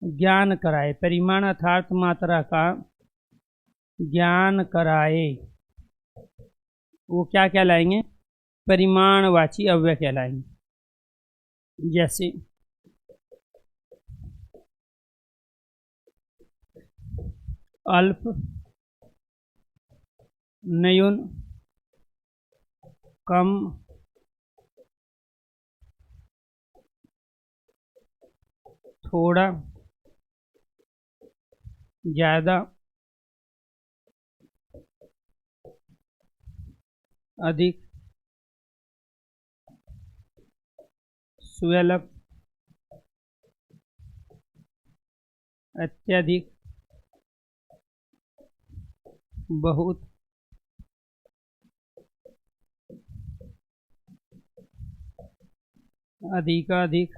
ज्ञान कराए, परिमाण अर्थात मात्रा का ज्ञान कराए, वो क्या कहलाएंगे, परिमाणवाची अव्यय कहलाएंगे। जैसे अल्प, न्यून, कम, थोड़ा, ज़्यादा, अधिक, सुलभ, अत्यधिक, बहुत, अधिकाधिक,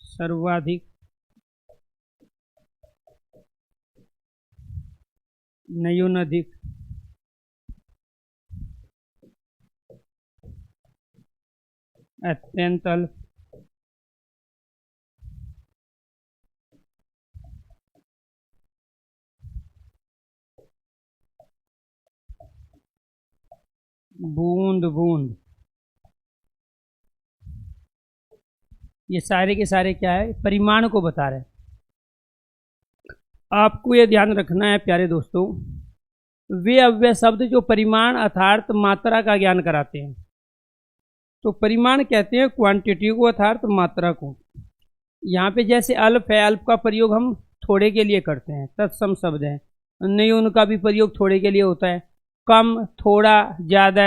सर्वाधिक, न्यूनाधिक, अत्यंत अल्प, बूंद बूंद। ये सारे के सारे क्या है, परिमाण को बता रहे हैं। आपको ये ध्यान रखना है प्यारे दोस्तों, वे अव्यय शब्द जो परिमाण अर्थात मात्रा का ज्ञान कराते हैं। तो परिमाण कहते हैं क्वांटिटी को अर्थात मात्रा को। यहाँ पे जैसे अल्प है, अल्प का प्रयोग हम थोड़े के लिए करते हैं, तत्सम शब्द है। न्यून का भी प्रयोग थोड़े के लिए होता है। कम, थोड़ा, ज़्यादा,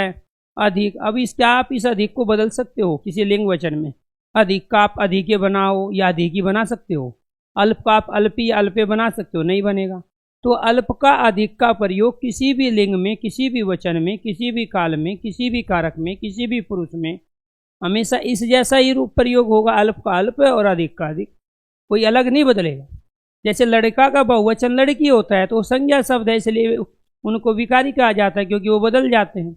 अधिक। अब इसका आप इस अधिक को बदल सकते हो किसी लिंग वचन में। अधिक का आप अधिके बनाओ या अधिकी बना सकते हो। अल्प का आप अल्पी या अल्पे बना सकते हो, नहीं बनेगा। तो अल्प का अधिक का प्रयोग किसी भी लिंग में, किसी भी वचन में, किसी भी काल में, किसी भी कारक में, किसी भी पुरुष में हमेशा इस जैसा ही रूप प्रयोग होगा। अल्प का अल्प और अधिक का अधिक, कोई अलग नहीं बदलेगा। जैसे लड़का का बहुवचन लड़की होता है तो वो संज्ञा शब्द है, इसलिए उनको विकारी कहा जाता है, क्योंकि वो बदल जाते हैं।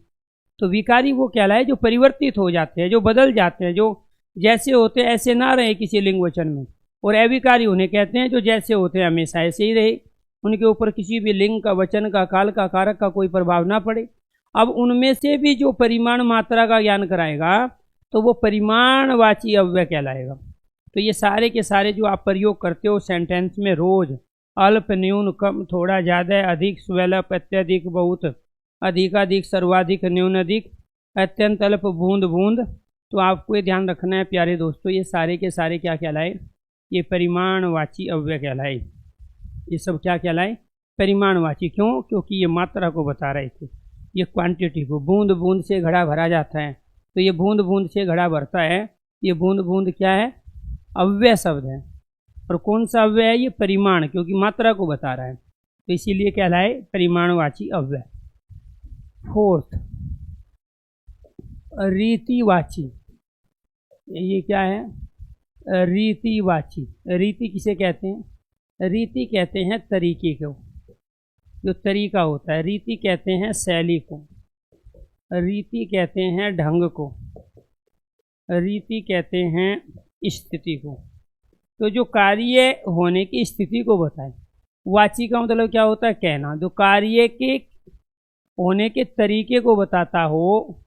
तो विकारी वो कहलाए जो परिवर्तित हो जाते हैं, जो बदल जाते हैं, जो जैसे होते हैं ऐसे ना रहे किसी लिंग वचन में। और अविकारी उन्हें कहते हैं जो जैसे होते हैं हमेशा ऐसे ही रहे, उनके ऊपर किसी भी लिंग का, वचन का, काल का, कारक का कोई प्रभाव ना पड़े। अब उनमें से भी जो परिमाण मात्रा का ज्ञान कराएगा तो वो परिमाणवाची अव्यय कहलाएगा। तो ये सारे के सारे जो आप प्रयोग करते हो सेंटेंस में रोज, अल्प, न्यून, कम, थोड़ा, ज़्यादा, अधिक, स्वल्प, अत्यधिक, बहुत, अधिकाधिक, सर्वाधिक, न्यून, अधिक, अत्यंत अल्प, बूंद बूंद, तो आपको ये ध्यान रखना है प्यारे दोस्तों, ये सारे के सारे क्या कहलाए, ये परिमाणवाची अव्यय कहलाए। ये सब क्या कहलाए, परिमाणवाची। क्यों? क्योंकि ये मात्रा को बता रहे थे, ये क्वांटिटी को। बूंद बूंद से घड़ा भरा जाता है, तो ये बूंद बूंद से घड़ा भरता है, ये बूंद बूंद क्या है, अव्यय शब्द है। और कौन सा अव्यय है, ये परिमाण, क्योंकि मात्रा को बता रहा है, तो इसीलिए कहलाए परिमाणवाची अव्यय। फोर्थ, रीतिवाची। ये क्या है, रीतिवाची। रीति किसे कहते हैं, रीति कहते हैं तरीके को, जो तरीका होता है। रीति कहते हैं शैली को, रीति कहते हैं ढंग को, रीति कहते हैं स्थिति को। तो जो कार्य होने की स्थिति को बताए। वाची का मतलब क्या होता है, कहना। जो कार्य के होने के तरीके को बताता हो,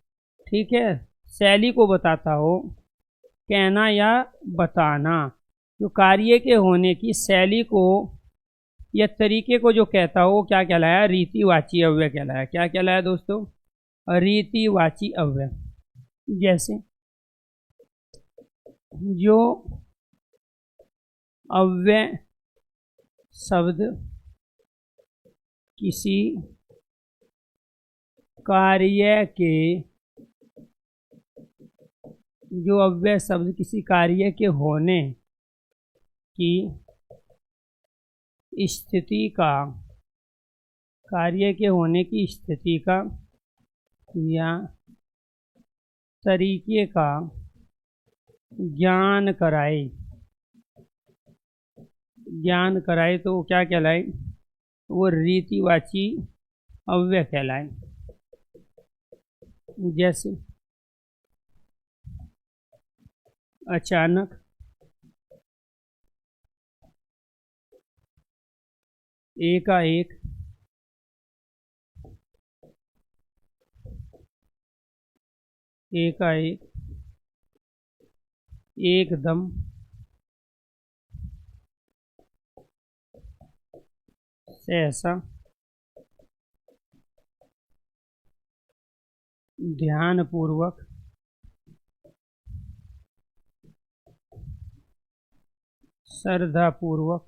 ठीक है, शैली को बताता हो, कहना या बताना। जो कार्य के होने की शैली को या तरीके को जो कहता हो, वो क्या कहलाया, रीतिवाची अव्यय कहलाया। क्या कहलाया दोस्तों, रीतिवाची अव्यय। जैसे जो अव्यय शब्द किसी कार्य के, जो अव्यय शब्द किसी कार्य के होने की स्थिति का, कार्य के होने की स्थिति का या तरीके का ज्ञान कराए, ज्ञान कराए, तो वो क्या कहलाए, वो रीतिवाची अव्यय कहलाए। जैसे अचानक, एकाएक, एकाएक, एकदम, सहसा, ध्यानपूर्वक, श्रद्धापूर्वक,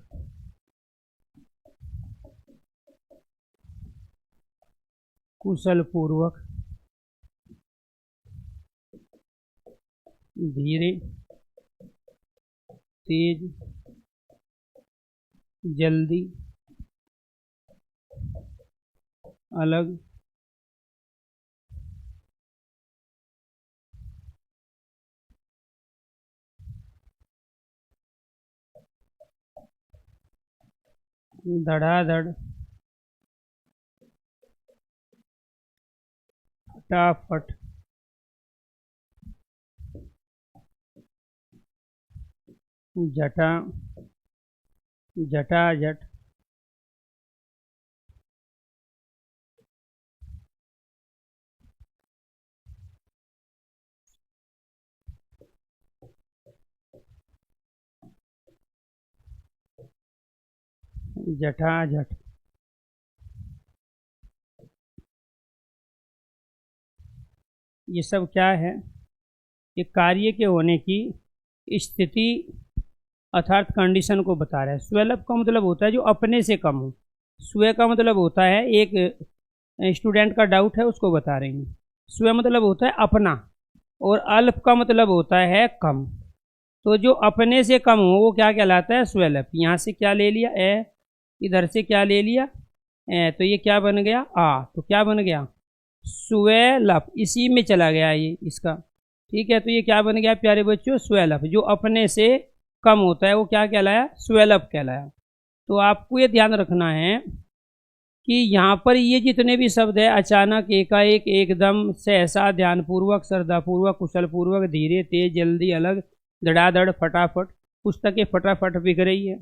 कुशलपूर्वक, धीरे, तेज, जल्दी, अलग, धड़ाधड़, फटाफट, जटा, जटाजट, जटाजट। ये सब क्या है, ये कार्य के होने की स्थिति अर्थात कंडीशन को बता रहा है। स्वल्प का मतलब होता है जो अपने से कम हो। स्व का मतलब होता है, एक स्टूडेंट का डाउट है उसको बता रहे हैं। स्व मतलब होता है अपना, और अल्प का मतलब होता है कम। तो जो अपने से कम हो वो क्या कहलाता है, स्वल्प। यहाँ से क्या ले लिया, ए, इधर से क्या ले लिया, ए, तो ये क्या बन गया, आ, तो क्या बन गया, स्वल्प। इसी में चला गया ये इसका, ठीक है। तो ये क्या बन गया प्यारे बच्चों, स्वल्प। जो अपने से कम होता है वो क्या कहलाया, स्वल्प कहलाया। तो आपको ये ध्यान रखना है कि यहाँ पर ये जितने भी शब्द है, अचानक, एकाएक, एकदम, सहसा, ध्यानपूर्वक, श्रद्धापूर्वक, कुशलपूर्वक, धीरे, तेज, जल्दी, अलग, धड़ाधड़, फटाफट। पुस्तकें फटाफट बिक रही है,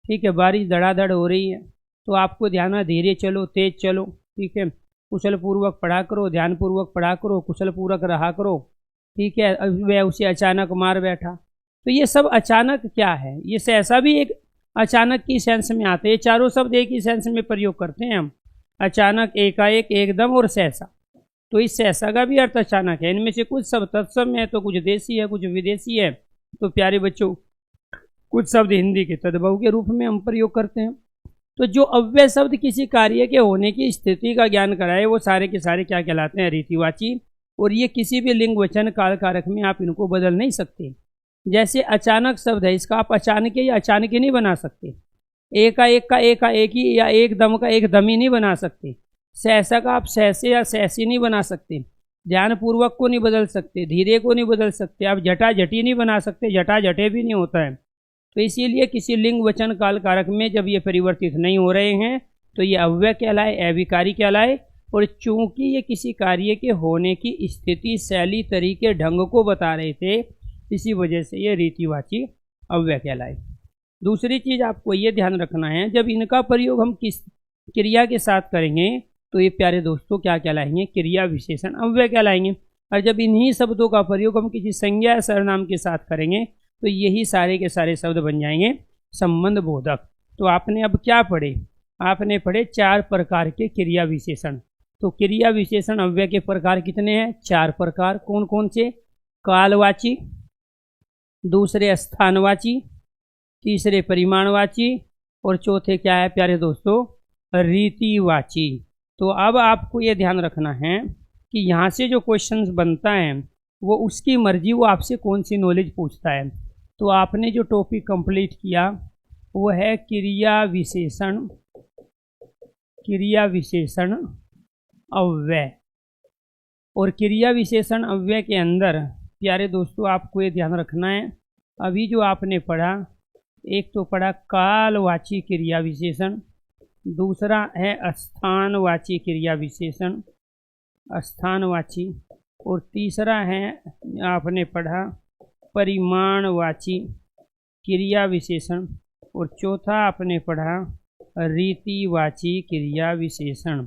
ठीक है, बारिश धड़ाधड़ हो रही है, तो आपको ध्यान है धीरे चलो, तेज चलो, ठीक है, कुशलपूर्वक पढ़ा करो, ध्यानपूर्वक पढ़ा करो, कुशलपूर्वक रहा करो, ठीक है, वह उसे अचानक मार बैठा। तो ये सब अचानक क्या है, ये सहसा भी एक अचानक की सेंस में आते हैं। ये चारों शब्द एक ही सेंस में प्रयोग करते हैं हम, अचानक, एकाएक, एकदम और सहसा। तो इस सहसा का भी अर्थ अचानक है। इनमें से कुछ शब्द तत्सम है तो कुछ देसी है, कुछ विदेशी है। तो प्यारे बच्चों, कुछ शब्द हिंदी के तद्भव के रूप में हम प्रयोग करते हैं। तो जो अव्यय शब्द किसी कार्य के होने की स्थिति का ज्ञान कराए वो सारे के सारे क्या कहलाते हैं, रीतिवाची। और ये किसी भी लिंग वचन काल कारक में आप इनको बदल नहीं सकते। जैसे अचानक शब्द है, इसका आप अचानक या अचानक ही नहीं बना सकते। एकाएक का एकाएक ही या एकदम का एकदम ही नहीं बना सकते। सहसा का आप सहसे या सहसी नहीं बना सकते। ध्यानपूर्वक को नहीं बदल सकते, धीरे को नहीं बदल सकते, आप जटा जटी नहीं बना सकते, जटा जटे भी नहीं होता है। तो इसीलिए किसी लिंग वचन काल कारक में जब ये परिवर्तित नहीं हो रहे हैं तो ये अव्यय कहलाए, अविकारी कहलाए। और चूंकि ये किसी कार्य के होने की स्थिति, शैली, तरीके, ढंग को बता रहे थे, इसी वजह से ये रीतिवाची अव्यय कहलाए। दूसरी चीज़ आपको ये ध्यान रखना है, जब इनका प्रयोग हम किस क्रिया के साथ करेंगे तो ये प्यारे दोस्तों क्या कहलाएंगे, क्रिया विशेषण अव्यय कहलाएंगे। और जब इन्हीं शब्दों का प्रयोग हम किसी संज्ञा या सर्वनाम के साथ करेंगे तो यही सारे के सारे शब्द बन जाएंगे संबंध बोधक। तो आपने अब क्या पढ़े, आपने पढ़े 4 प्रकार के क्रिया विशेषण। तो क्रिया विशेषण अव्यय के प्रकार कितने हैं, 4 प्रकार। कौन कौन से, कालवाची, दूसरे स्थानवाची, तीसरे परिमाणवाची और चौथे क्या है प्यारे दोस्तों, रीतिवाची। तो अब आपको ये ध्यान रखना है कि यहाँ से जो क्वेश्चंस बनता है वो उसकी मर्जी, वो आपसे कौन सी नॉलेज पूछता है। तो आपने जो टॉपिक कंप्लीट किया वो है क्रिया विशेषण अव्यय। और क्रिया विशेषण अव्यय के अंदर प्यारे दोस्तों आपको ये ध्यान रखना है, अभी जो आपने पढ़ा, एक तो पढ़ा कालवाची क्रिया विशेषण, दूसरा है स्थानवाची क्रिया विशेषण, स्थानवाची, और तीसरा है आपने पढ़ा परिमाणवाची क्रिया विशेषण, और चौथा आपने पढ़ा रीतिवाची क्रिया विशेषण।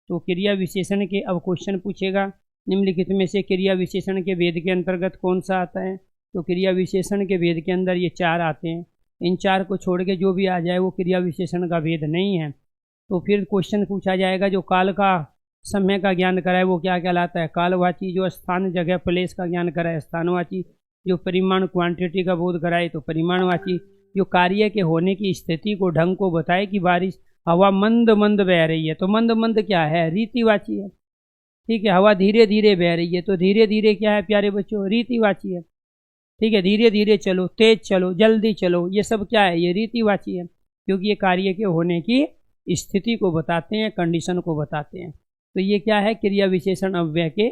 तो क्रिया विशेषण के अब क्वेश्चन पूछेगा, निम्नलिखित में से क्रिया विशेषण के भेद के अंतर्गत कौन सा आता है। तो क्रिया विशेषण के भेद के अंदर ये 4 आते हैं। इन 4 को छोड़ के जो भी आ जाए वो क्रिया विशेषण का भेद नहीं है। तो फिर क्वेश्चन पूछा जाएगा, जो काल का, समय का ज्ञान कराए वो क्या कहलाता है, कालवाची। जो स्थान, जगह, प्लेस का ज्ञान कराए स्थानवाची। जो परिमाण, क्वांटिटी का बोध कराए तो परिमाणवाची। जो कार्य के होने की स्थिति को, ढंग को बताए कि बारिश, हवा मंद मंद बह रही है तो मंद मंद क्या है, रीतिवाची है। ठीक है, हवा धीरे धीरे बह रही है तो धीरे धीरे क्या है प्यारे बच्चों, रीतिवाची है। ठीक है, धीरे धीरे चलो, तेज चलो, जल्दी चलो, ये सब क्या है, ये रीतिवाची है, क्योंकि ये कार्य के होने की स्थिति को बताते हैं, कंडीशन को बताते हैं। तो ये क्या है, क्रिया विशेषण अव्यय के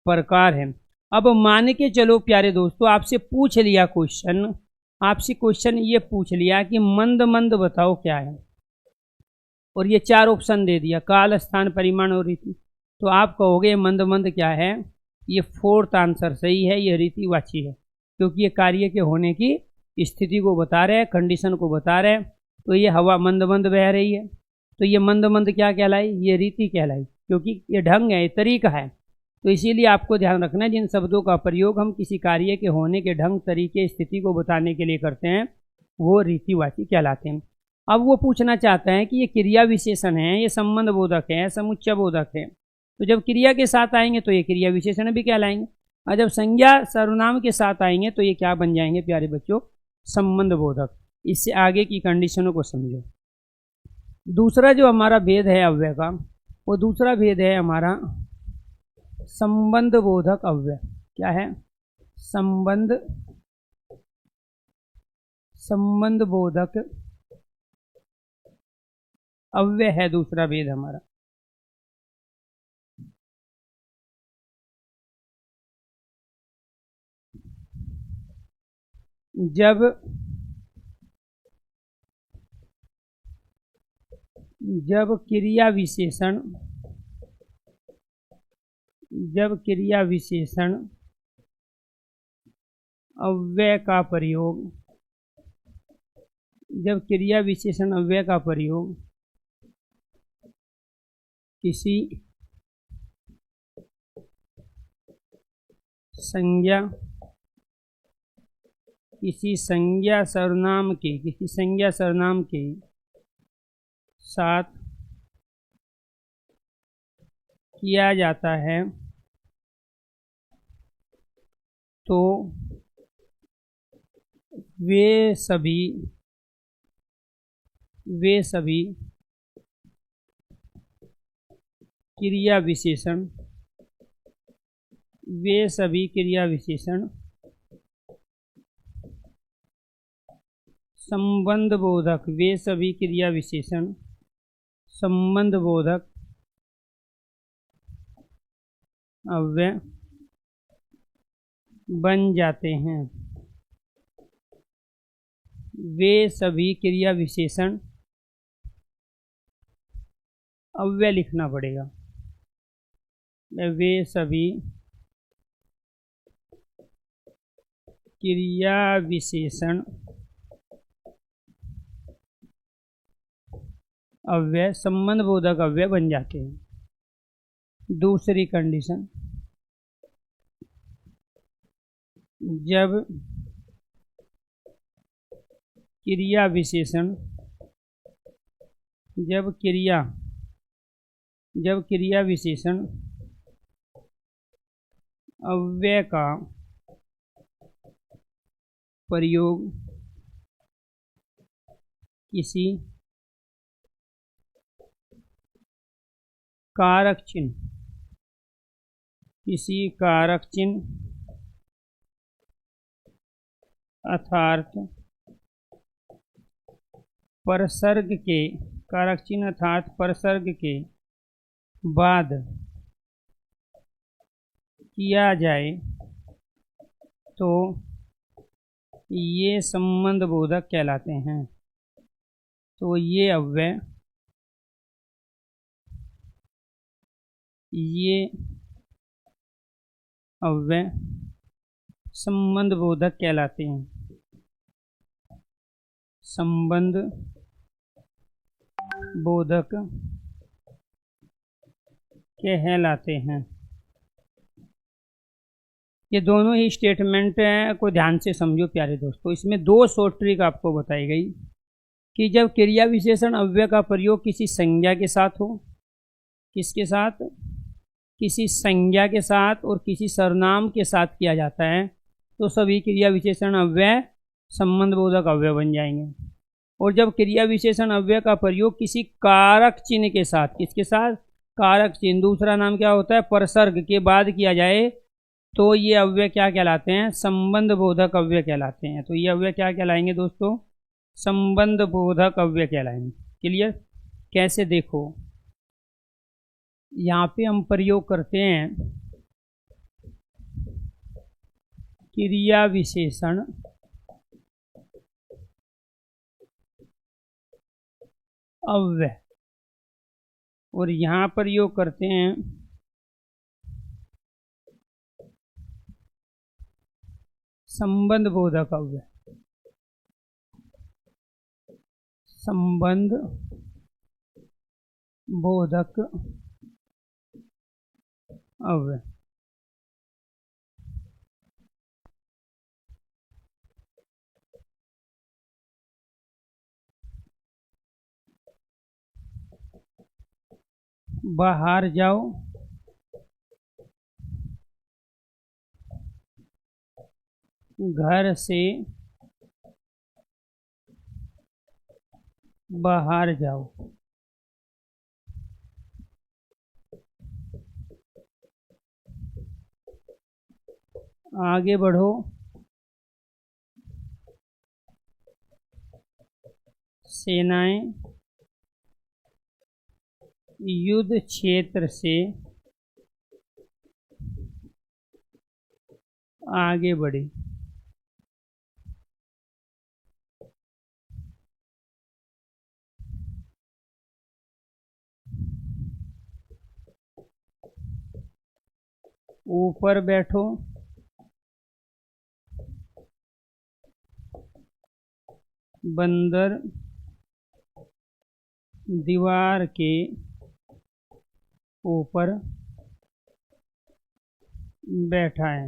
प्रकार हैं। अब मान के चलो प्यारे दोस्तों, आपसे पूछ लिया क्वेश्चन, आपसे क्वेश्चन ये पूछ लिया कि मंद मंद बताओ क्या है, और ये 4 ऑप्शन दे दिया, काल, स्थान, परिमाण और रीति। तो आप कहोगे मंद मंद क्या है, ये 4th आंसर सही है, ये रीतिवाची है, क्योंकि ये कार्य के होने की स्थिति को बता रहे हैं, कंडीशन को बता रहे हैं। तो ये हवा मंद मंद बह रही है तो ये मंद मंद क्या कहलाई, ये रीति कहलाई, क्योंकि ये ढंग है, ये तरीका है। तो इसीलिए आपको ध्यान रखना है, जिन शब्दों का प्रयोग हम किसी कार्य के होने के ढंग, तरीके, स्थिति को बताने के लिए करते हैं वो रीतिवाची कहलाते हैं। अब वो पूछना चाहता है कि ये क्रिया विशेषण है, ये संबंध बोधक है, समुच्चय बोधक है। तो जब क्रिया के साथ आएंगे तो ये क्रिया विशेषण भी कहलाएंगे, और जब संज्ञा सर्वनाम के साथ आएंगे तो ये क्या बन जाएंगे प्यारे बच्चों, संबंध बोधक। इससे आगे की कंडीशनों को समझो। दूसरा जो हमारा भेद है अव्यय का, वो दूसरा भेद है हमारा संबंध बोधक अव्यय। क्या है, संबंध बोधक अव्यय है दूसरा भेद हमारा। जब क्रिया विशेषण अव्यय का प्रयोग, जब क्रिया विशेषण अव्यय का प्रयोग किसी संज्ञा, किसी संज्ञा सर्वनाम के साथ किया जाता है तो वे सभी क्रिया विशेषण संबंध बोधक अव्यय बन जाते हैं। वे सभी क्रिया विशेषण अव्यय लिखना पड़ेगा। वे सभी क्रिया विशेषण अव्यय संबंध बोधक अव्यय बन जाते हैं। दूसरी कंडीशन, जब क्रिया विशेषण अव्यय का प्रयोग किसी कारक चिन्ह अर्थात परसर्ग के बाद किया जाए तो ये संबंध बोधक कहलाते हैं। तो ये अव्यय संबंध बोधक कहलाते हैं। संबंध बोधक कहलाते हैं। ये दोनों ही स्टेटमेंट को ध्यान से समझो प्यारे दोस्तों। इसमें दो शॉर्ट ट्रिक आपको बताई गई कि जब क्रिया विशेषण अव्यय का प्रयोग किसी संज्ञा के साथ हो, किसके साथ? किसी संज्ञा के साथ और किसी सर्वनाम के साथ किया जाता है तो सभी क्रिया विशेषण अव्यय संबंध बोधक अव्यय बन जाएंगे। और जब क्रिया विशेषण अव्यय का प्रयोग किसी कारक चिन्ह के साथ, किसके साथ? कारक चिन्ह, दूसरा नाम क्या होता है? परसर्ग के बाद किया जाए तो ये अव्यय क्या कहलाते हैं? संबंध बोधक अव्यय कहलाते हैं। तो ये अव्यय क्या कहलाएंगे दोस्तों? संबंध बोधक अव्यय कहलाएंगे। क्लियर? कैसे? देखो, यहाँ पे हम प्रयोग करते हैं क्रिया विशेषण अव्यय और यहाँ प्रयोग करते हैं संबंध बोधक अव्यय। संबंध बोधक अव्यय। बाहर जाओ, घर से बाहर जाओ, आगे बढ़ो, सेनाएं युद्ध क्षेत्र से आगे बढ़ी। ऊपर बैठो, बंदर दीवार के ऊपर बैठा है।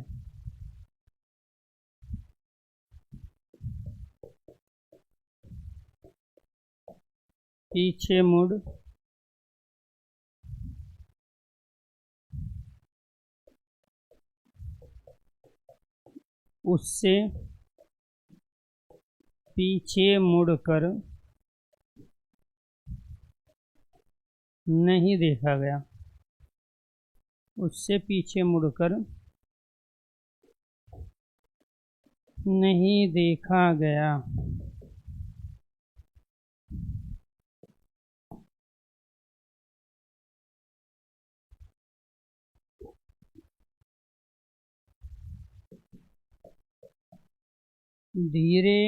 पीछे मुड़, उससे पीछे मुड़कर नहीं देखा गया, उससे पीछे मुड़कर नहीं देखा गया। धीरे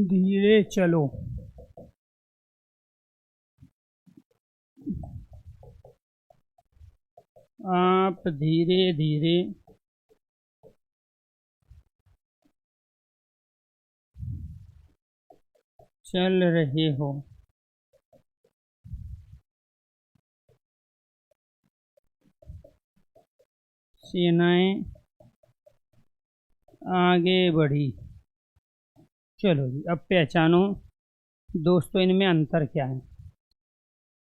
धीरे चलो, आप धीरे धीरे चल रहे हो। सेनाएं आगे बढ़ी। चलो जी, अब पहचानो दोस्तों इनमें अंतर क्या है।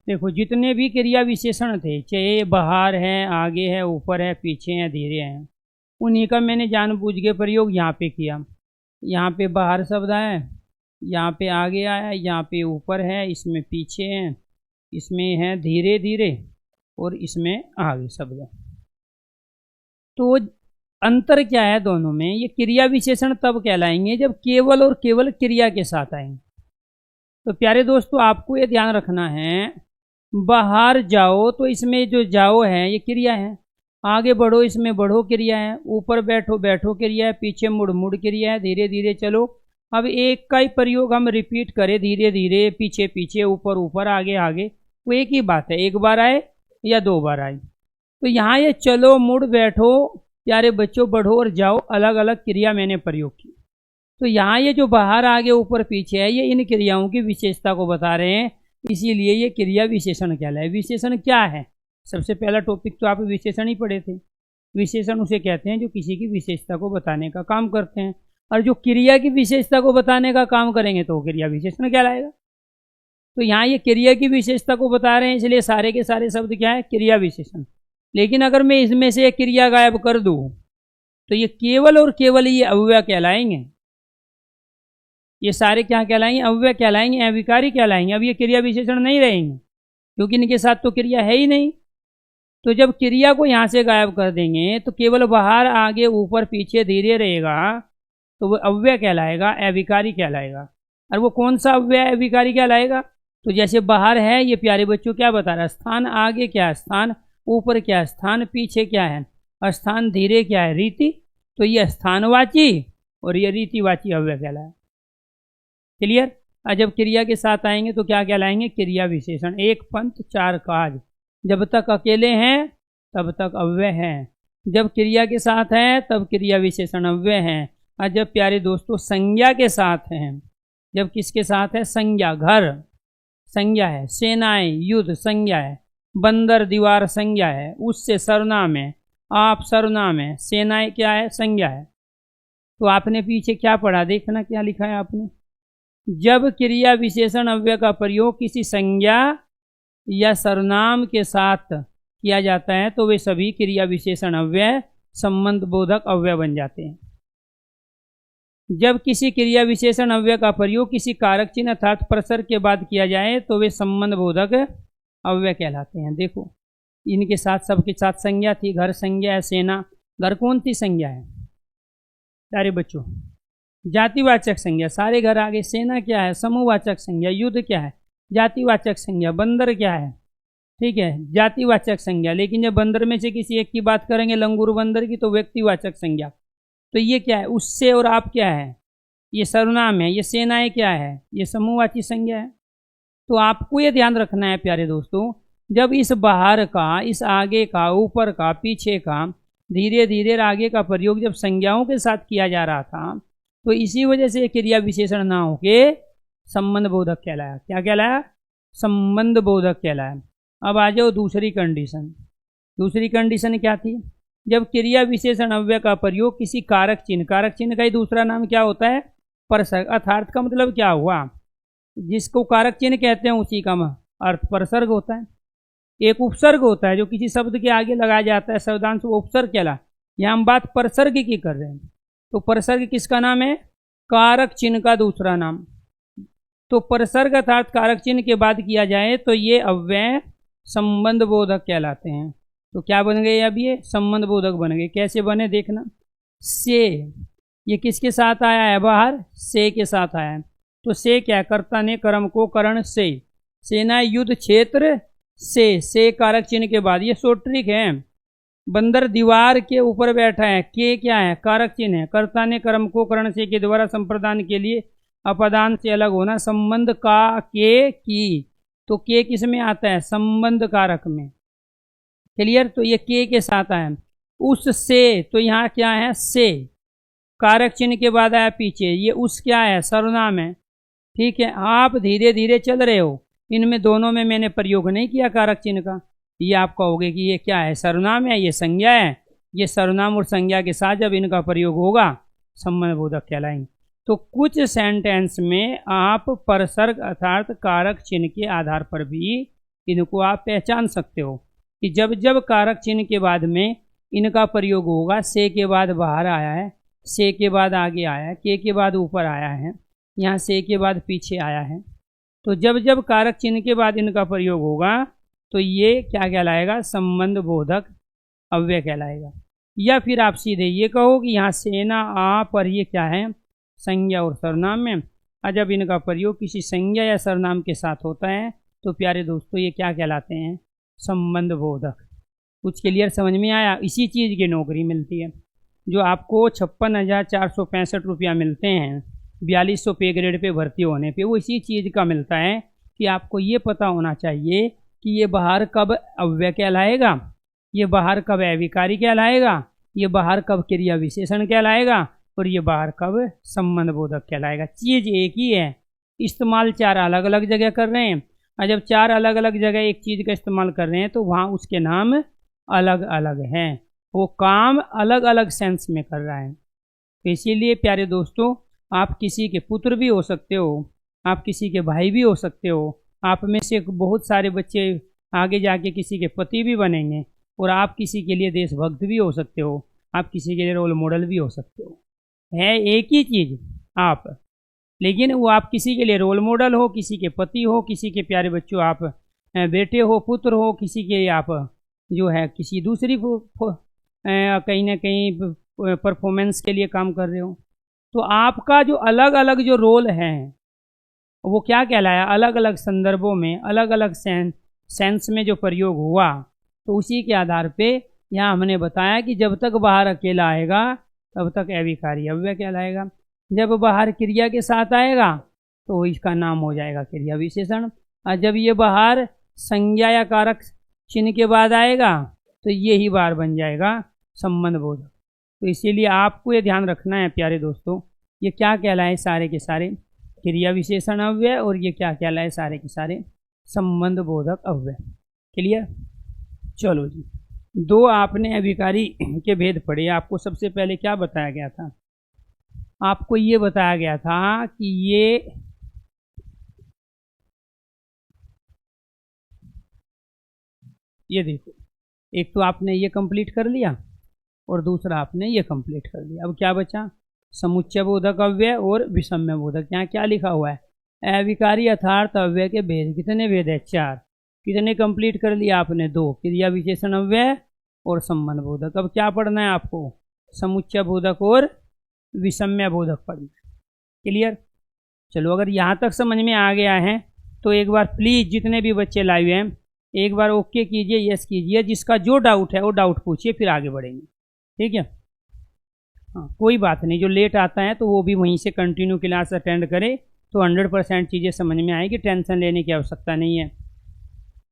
देखो, जितने भी क्रिया विशेषण थे, चाहे बाहर है, आगे है, ऊपर है, पीछे है, धीरे हैं, उन्हीं का मैंने जानबूझ के प्रयोग यहाँ पे किया। यहाँ पे बाहर शब्द आया, यहाँ पे आगे आया, यहाँ पे ऊपर है, इसमें पीछे है, इसमें है धीरे धीरे, और इसमें आगे शब्द है। तो अंतर क्या है दोनों में? ये क्रिया विशेषण तब कहलाएंगे जब केवल और केवल क्रिया के साथ आएंगे। तो प्यारे दोस्तों, आपको ये ध्यान रखना है, बाहर जाओ तो इसमें जो जाओ है ये क्रिया है, आगे बढ़ो इसमें बढ़ो क्रिया है, ऊपर बैठो बैठो क्रिया है, पीछे मुड़ मुड़ क्रिया है, धीरे धीरे चलो। अब एक का ही प्रयोग हम रिपीट करें, धीरे धीरे, पीछे पीछे, ऊपर ऊपर, आगे आगे, वो एक ही बात है, एक बार आए या दो बार आए। तो यहाँ ये चलो, मुड़, बैठो, प्यारे बच्चों, बढ़ो और जाओ, अलग अलग क्रिया मैंने प्रयोग की। तो यहाँ ये जो बाहर, आगे, ऊपर, पीछे है, ये इन क्रियाओं की विशेषता को बता रहे हैं, इसीलिए ये क्रिया विशेषण कहलाए। विशेषण क्या है? सबसे पहला टॉपिक तो आप विशेषण ही पढ़े थे। विशेषण उसे कहते हैं जो किसी की विशेषता को बताने का काम करते हैं, और जो क्रिया की विशेषता को बताने का काम करेंगे तो वो क्रिया विशेषण कहलाएगा। तो यहाँ ये क्रिया की विशेषता को बता रहे हैं, इसलिए सारे के सारे शब्द क्या है? क्रिया विशेषण। लेकिन अगर मैं इसमें से एक क्रिया गायब कर दूं तो ये केवल और केवल ये अव्यय कहलाएंगे। ये सारे क्या कहलाएंगे? अव्यय कहलाएंगे, अविकारी कहलाएंगे। अब ये क्रिया विशेषण नहीं रहेंगे क्योंकि इनके साथ तो क्रिया है ही नहीं। तो जब क्रिया को यहाँ से गायब कर देंगे तो केवल बाहर, आगे, ऊपर, पीछे, धीरे रहेगा, तो वो अव्यय कहलाएगा, अविकारी कहलाएगा। और वो कौन सा अव्यय अविकारी कहलाएगा? तो जैसे बाहर है, ये प्यारे बच्चों क्या बता रहा है? स्थान। आगे क्या है? स्थान। ऊपर क्या है? स्थान। पीछे क्या है? स्थान। धीरे क्या है? रीति। तो ये स्थानवाची और ये रीतिवाची अव्यय कहलाए। क्लियर? और जब क्रिया के साथ आएंगे तो क्या कहलाएंगे? क्रिया विशेषण। एक पंथ चार काज, जब तक अकेले हैं तब तक अव्यय हैं, जब क्रिया के साथ हैं तब क्रिया विशेषण अव्यय हैं, और जब प्यारे दोस्तों संज्ञा के साथ हैं, जब किसके साथ है? संज्ञा। घर संज्ञा है, सेनाएं युद्ध संज्ञा है, बंदर दीवार संज्ञा है, उससे सर्वनाम है, आप सर्वनाम है, सेनाएं क्या है? संज्ञा है। तो आपने पीछे क्या पढ़ा? देखना क्या लिखा है आपने। जब क्रिया विशेषण अव्यय का प्रयोग किसी संज्ञा या सर्वनाम के साथ किया जाता है तो वे सभी क्रिया विशेषण अव्यय संबंध बोधक अव्यय बन जाते हैं। जब किसी क्रिया विशेषण अव्यय का प्रयोग किसी कारक चिन्ह अर्थात प्रसर के बाद किया जाए तो वे संबंध बोधक अव्यय कहलाते हैं। देखो, इनके साथ, सबके साथ संज्ञा थी। घर संज्ञा है, सेना। घर कौन सी संज्ञा है प्यारे बच्चों? जातिवाचक संज्ञा। सारे घर आगे। सेना क्या है? समूहवाचक संज्ञा। युद्ध क्या है? जातिवाचक संज्ञा। बंदर क्या है? ठीक है, जातिवाचक संज्ञा। लेकिन जब बंदर में से किसी एक की बात करेंगे, लंगूर बंदर की, तो व्यक्तिवाचक संज्ञा। तो ये क्या है? उससे और आप क्या है? ये सर्वनाम है। ये सेनाएं क्या है? ये समूहवाची संज्ञा है। तो आपको ये ध्यान रखना है प्यारे दोस्तों, जब इस बाहर का, इस आगे का, ऊपर का, पीछे का, धीरे धीरे आगे का प्रयोग जब संज्ञाओं के साथ किया जा रहा था तो इसी वजह से क्रिया विशेषण ना होके संबंध बोधक कहलाया। क्या कहलाया? संबंध बोधक कहलाया। अब आ जाओ दूसरी कंडीशन। दूसरी कंडीशन क्या थी? जब क्रिया विशेषण अव्यय का प्रयोग किसी कारक चिन्ह, कारक चिन्ह का ही दूसरा नाम क्या होता है? परसर्ग। अर्थार्थ का मतलब क्या हुआ, जिसको कारक चिन्ह कहते हैं उसी का अर्थ परसर्ग होता है। एक उपसर्ग होता है जो किसी शब्द के आगे लगाया जाता है, शब्दांश वो उपसर्ग कहला। यहाँ हम बात परसर्ग की कर रहे हैं। तो परसर्ग किसका नाम है, कारक चिन्ह का दूसरा नाम। तो परसर्ग अर्थात कारक चिन्ह के बाद किया जाए तो ये अव्यय संबंध बोधक कहलाते हैं। तो क्या बन गए, अब ये संबंध बोधक बन गए। कैसे बने देखना, से ये किसके साथ आया है बाहर, से के साथ आया है। तो से क्या, कर्ता ने कर्म को करण से, सेना युद्ध क्षेत्र से कारक चिन्ह के बाद, ये शॉर्ट ट्रिक है। बंदर दीवार के ऊपर बैठा है, के क्या है, कारक चिन्ह है। कर्ता ने कर्म को करण से के द्वारा संप्रदान के लिए अपदान से अलग होना, संबंध का के की। तो के किस में आता है, संबंध कारक में। क्लियर, तो ये के साथ आया। उस से, तो यहाँ क्या है, से कारक चिन्ह के बाद आया पीछे, ये उस क्या है, सर्वनाम है। ठीक है, आप धीरे धीरे चल रहे हो, इनमें दोनों में मैंने प्रयोग नहीं किया कारक चिन्ह का। ये आप कहोगे कि ये क्या है, सर्वनाम है, ये संज्ञा है। ये सर्वनाम और संज्ञा के साथ जब इनका प्रयोग होगा संबंध बोधक कहलाएंगे। तो कुछ सेंटेंस में आप परसर्ग अर्थात कारक चिन्ह के आधार पर भी इनको आप पहचान सकते हो कि जब जब कारक चिन्ह के बाद में इनका प्रयोग होगा, से के बाद बाहर आया है, से के बाद आगे आया है, के बाद ऊपर आया है, यहाँ से के बाद पीछे आया है। तो जब जब कारक चिन्ह के बाद इनका प्रयोग होगा तो ये क्या कहलाएगा, संबंध बोधक अव्यय कहलाएगा। या फिर आप सीधे ये कहो कि यहाँ सेना आ पर ये क्या है, संज्ञा और सर्वनाम में, और जब इनका प्रयोग किसी संज्ञा या सर्वनाम के साथ होता है तो प्यारे दोस्तों ये क्या कहलाते हैं, संबंध बोधक। कुछ क्लियर समझ में आया। इसी चीज़ की नौकरी मिलती है जो आपको 56,465 रुपया मिलते हैं 4200 पे ग्रेड पे भर्ती होने पे, वो इसी चीज़ का मिलता है कि आपको ये पता होना चाहिए कि ये बाहर कब अव्यय कहलाएगा, ये बाहर कब अविकारी कहलाएगा, ये बाहर कब क्रिया विशेषण कहलाएगा, और ये बाहर कब संबंध बोधक कहलाएगा। चीज़ एक ही है, इस्तेमाल चार अलग अलग जगह कर रहे हैं। और जब चार अलग अलग जगह एक चीज़ का इस्तेमाल कर रहे हैं तो वहाँ उसके नाम अलग अलग हैं, वो काम अलग अलग सेंस में कर रहा है। तो इसीलिए प्यारे दोस्तों, आप किसी के पुत्र भी हो सकते हो, आप किसी के भाई भी हो सकते हो, आप में से बहुत सारे बच्चे आगे जाके किसी के पति भी बनेंगे, और आप किसी के लिए देशभक्त भी हो सकते हो, आप किसी के लिए रोल मॉडल भी हो सकते हो। है एक ही चीज़ आप, लेकिन वो आप किसी के लिए रोल मॉडल हो, किसी के पति हो, किसी के प्यारे बच्चों आप बेटे हो, पुत्र हो, किसी के आप जो है किसी दूसरी कहीं ना कहीं परफॉर्मेंस के लिए काम कर रहे हो। तो आपका जो अलग अलग जो रोल है वो क्या कहलाया, अलग अलग संदर्भों में अलग अलग सेंस में जो प्रयोग हुआ, तो उसी के आधार पे यहाँ हमने बताया कि जब तक बाहर अकेला आएगा तब तक अविकारी अव्यय कहलाएगा। जब बाहर क्रिया के साथ आएगा तो इसका नाम हो जाएगा क्रिया विशेषण, और जब ये बाहर संज्ञा या कारक चिन्ह के बाद आएगा तो ये ही बार बन जाएगा संबंध बोधक। तो इसीलिए आपको ये ध्यान रखना है प्यारे दोस्तों, ये क्या कहलाए, सारे के सारे क्रिया विशेषण अव्यय, और ये क्या कहलाए, सारे के सारे संबंध बोधक अव्यय। क्लियर। चलो जी, दो आपने अविकारी के भेद पढ़े। आपको सबसे पहले क्या बताया गया था, आपको ये बताया गया था कि ये देखो, एक तो आपने ये कंप्लीट कर लिया और दूसरा आपने ये कंप्लीट कर लिया। अब क्या बचा, समुच्चय बोधक अव्यय और विषम्य बोधक। यहाँ क्या लिखा हुआ है, अविकारी यथार्थ अव्यय के भेद। कितने भेद है, चार। कितने कंप्लीट कर लिया आपने, दो, क्रिया विशेषण अव्यय और संबंध बोधक। अब क्या पढ़ना है आपको, समुच्चय बोधक और विषम्य बोधक पढ़ना है। क्लियर। चलो, अगर यहाँ तक समझ में आ गया है तो एक बार प्लीज़ जितने भी बच्चे लाइव हैं एक बार ओके कीजिए, यस कीजिए। जिसका जो डाउट है वो डाउट पूछिए, फिर आगे बढ़ेंगे। ठीक है। हाँ, कोई बात नहीं, जो लेट आता है तो वो भी वहीं से कंटिन्यू क्लास अटेंड करे तो 100% चीज़ें समझ में आएगी, टेंशन लेने की आवश्यकता नहीं है।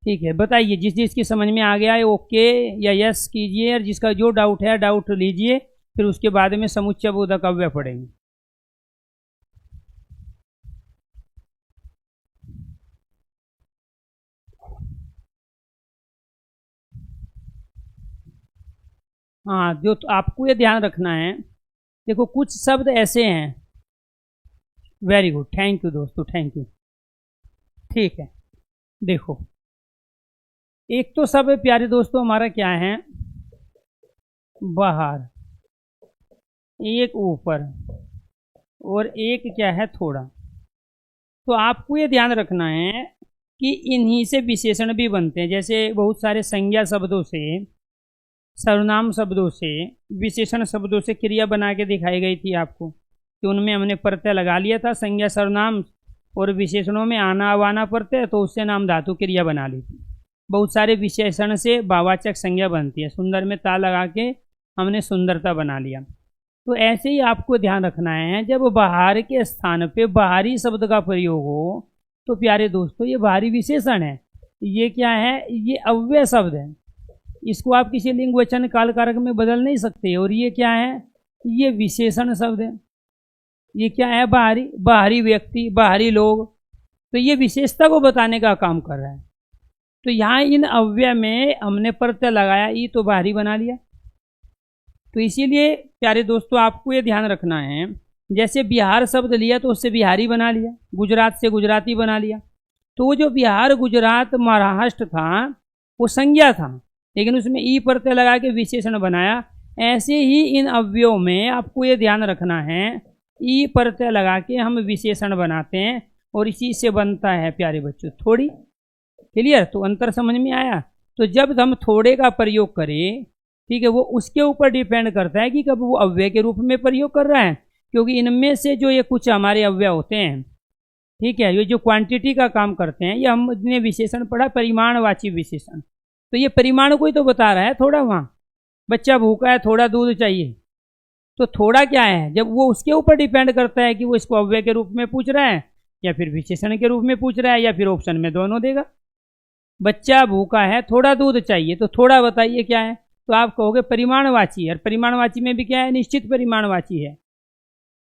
ठीक है, बताइए जिस जिसकी समझ में आ गया है ओके या यस कीजिए, और जिसका जो डाउट है डाउट लीजिए, फिर उसके बाद में समुच्चय बोधक अव्यय पढ़ेंगे। हाँ, जो तो आपको ये ध्यान रखना है, देखो कुछ शब्द ऐसे हैं वेरी गुड, थैंक यू दोस्तों, थैंक यू। ठीक है, देखो एक तो सब प्यारे दोस्तों हमारा क्या है, बाहर, एक ऊपर और एक क्या है थोड़ा। तो आपको ये ध्यान रखना है कि इन्हीं से विशेषण भी बनते हैं। जैसे बहुत सारे संज्ञा शब्दों से, सर्वनाम शब्दों से, विशेषण शब्दों से क्रिया बना के दिखाई गई थी आपको कि उनमें हमने प्रत्यय लगा लिया था संज्ञा सर्वनाम, और विशेषणों में आना अवाना प्रत्यय, तो उससे नाम धातु क्रिया बना ली थी। बहुत सारे विशेषण से भाववाचक संज्ञा बनती है, सुंदर में ता लगा के हमने सुंदरता बना लिया। तो ऐसे ही आपको ध्यान रखना है, जब बाहर के स्थान पे बाहरी शब्द का प्रयोग हो तो प्यारे दोस्तों ये बाहरी विशेषण है। ये क्या है, ये अव्यय शब्द है, इसको आप किसी लिंग वचन काल कारक में बदल नहीं सकते। और ये क्या है, ये विशेषण शब्द है। ये क्या है, बाहरी, बाहरी व्यक्ति, बाहरी लोग, तो ये विशेषता को बताने का काम कर रहा है। तो यहाँ इन अव्यय में हमने प्रत्यय लगाया, ई तो बाहरी बना लिया। तो इसीलिए प्यारे दोस्तों आपको ये ध्यान रखना है, जैसे बिहार शब्द लिया तो उससे बिहारी बना लिया, गुजरात से गुजराती बना लिया। तो वो जो बिहार, गुजरात, महाराष्ट्र था वो संज्ञा था, लेकिन उसमें ई प्रत्यय लगा के विशेषण बनाया। ऐसे ही इन अव्ययों में आपको ये ध्यान रखना है, ई प्रत्यय लगा के हम विशेषण बनाते हैं और इसी से बनता है प्यारे बच्चों थोड़ी। क्लियर? तो अंतर समझ में आया? तो जब हम थोड़े का प्रयोग करें, ठीक है, वो उसके ऊपर डिपेंड करता है कि कब वो अव्यय के रूप में प्रयोग कर रहा है, क्योंकि इनमें से जो ये कुछ हमारे अव्यय होते हैं, ठीक है, ये जो क्वांटिटी का काम करते हैं, ये हमने विशेषण पढ़ा परिमाणवाची विशेषण। तो ये परिमाण को ही तो बता रहा है थोड़ा। वहाँ बच्चा भूखा है, थोड़ा दूध चाहिए, तो थोड़ा क्या है, जब वो उसके ऊपर डिपेंड करता है कि वो इसको अव्यय के रूप में पूछ रहा है या फिर विशेषण के रूप में पूछ रहा है या फिर ऑप्शन में दोनों देगा। बच्चा भूखा है, थोड़ा दूध चाहिए, तो थोड़ा बताइए क्या है, तो आप कहोगे परिमाणवाची। और परिमाणवाची में भी क्या है, निश्चित परिमाणवाची है,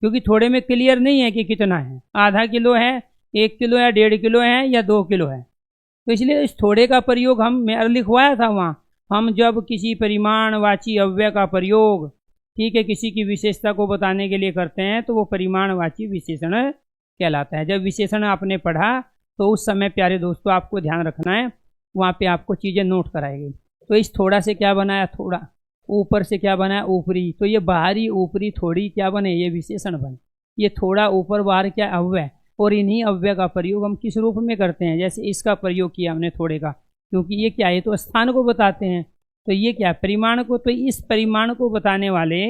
क्योंकि थोड़े में क्लियर नहीं है कि कितना है, आधा किलो है, 1 किलो है, 1.5 किलो है या 2 किलो है। तो इसलिए इस थोड़े का प्रयोग हम लिखवाया था वहाँ, हम जब किसी परिमाणवाची अव्यय का प्रयोग, ठीक है, किसी की विशेषता को बताने के लिए करते हैं तो वो परिमाणवाची विशेषण कहलाता है। जब विशेषण आपने पढ़ा तो उस समय प्यारे दोस्तों आपको ध्यान रखना है, वहाँ पे आपको चीज़ें नोट कराएगी। तो इस थोड़ा से क्या बनाया, थोड़ा, ऊपर से क्या बनाया, ऊपरी, तो ये बाहरी ऊपरी थोड़ी क्या बने, ये विशेषण बने। ये थोड़ा ऊपर बाहर क्या, अव्यय। और इन्हीं अव्यय का प्रयोग हम किस रूप में करते हैं, जैसे इसका प्रयोग किया हमने थोड़े का, क्योंकि ये क्या है, तो स्थान को बताते हैं। तो ये क्या, परिमाण को, तो इस परिमाण को बताने वाले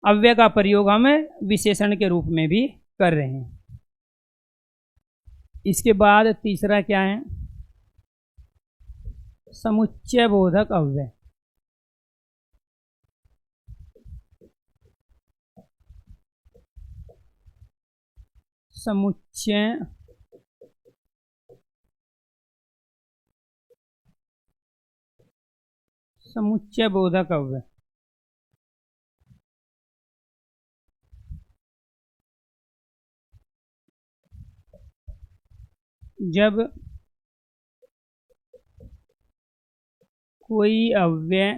अव्यय का प्रयोग हम विशेषण के रूप में भी कर रहे हैं। इसके बाद तीसरा क्या है, समुच्चय बोधक अव्यय। समुच्चय बोधक अव्यय। जब कोई अव्यय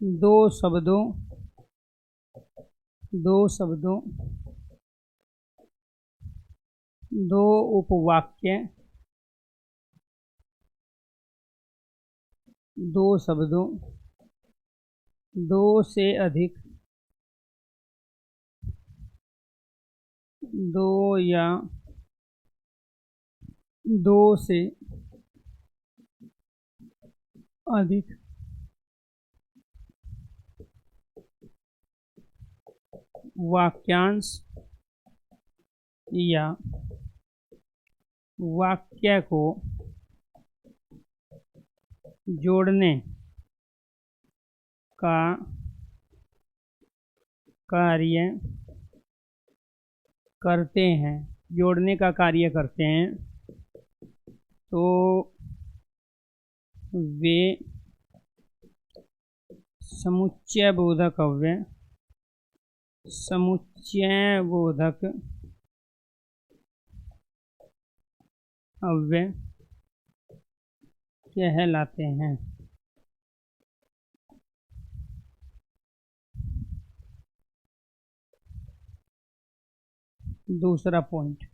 दो शब्दों, दो उपवाक्य, दो शब्दों, दो से अधिक, दो या दो से अधिक वाक्यांश या वाक्य को जोड़ने का कार्य करते हैं, जोड़ने का कार्य करते हैं, तो वे समुच्चय बोधक अव्यय, समुच्चय बोधक अव्यय कहलाते हैं। दूसरा पॉइंट,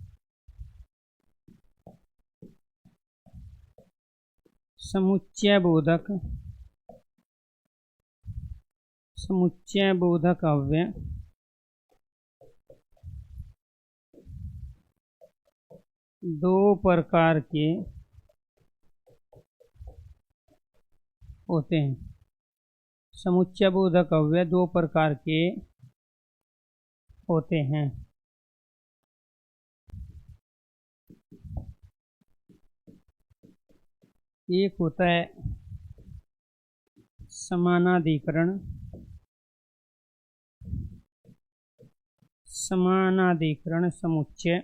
समुच्चय बोधक, समुच्चय बोधक अव्यय दो प्रकार के होते हैं। समुच्चय बोधक अव्यय दो प्रकार के होते हैं। एक होता है समानाधिकरण, समानाधिकरण समुच्चय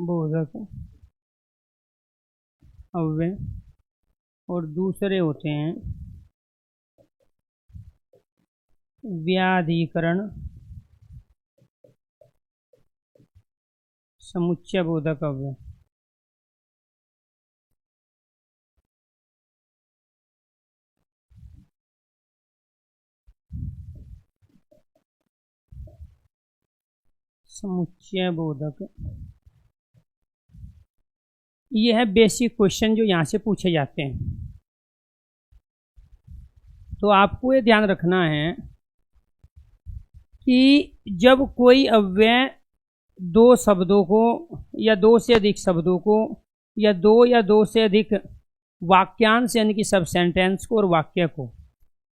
बोधक अव्यय, और दूसरे होते हैं व्याधिकरण समुच्चय बोधक अव्यय। समुच्चय बोधक, ये है बेसिक क्वेश्चन जो यहाँ से पूछे जाते हैं। तो आपको ये ध्यान रखना है कि जब कोई अव्यय दो शब्दों को या दो से अधिक शब्दों को या दो से अधिक वाक्यांश यानी कि सब सेंटेंस को और वाक्य को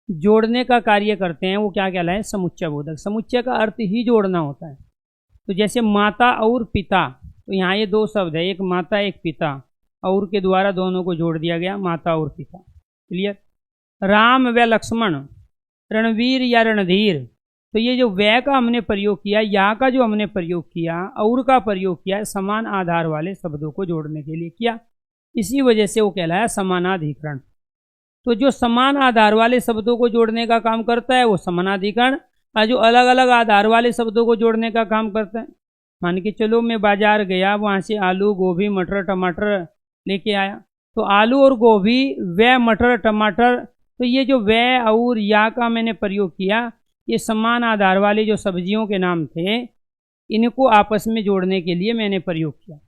जोड़ने का कार्य करते हैं, वो क्या कहलाए? समुच्चय बोधक। समुच्चय का अर्थ ही जोड़ना होता है। तो जैसे माता और पिता, तो यहाँ ये दो शब्द है, एक माता एक पिता, और के द्वारा दोनों को जोड़ दिया गया, माता और पिता। क्लियर? राम व लक्ष्मण, रणवीर या रणधीर, तो ये जो व का हमने प्रयोग किया, या का जो हमने प्रयोग किया, और का प्रयोग किया, समान आधार वाले शब्दों को जोड़ने के लिए किया। इसी वजह से वो कहलाया समानाधिकरण। तो जो समान आधार वाले शब्दों को जोड़ने का काम करता है वो समानाधिकरण, और जो अलग अलग आधार वाले शब्दों को जोड़ने का काम करता है, मान के चलो मैं बाजार गया, वहाँ से आलू गोभी मटर टमाटर लेके आया, तो आलू और गोभी व मटर टमाटर, तो ये जो व और या का मैंने प्रयोग किया, ये समान आधार वाले जो सब्जियों के नाम थे, इनको आपस में जोड़ने के लिए मैंने प्रयोग किया।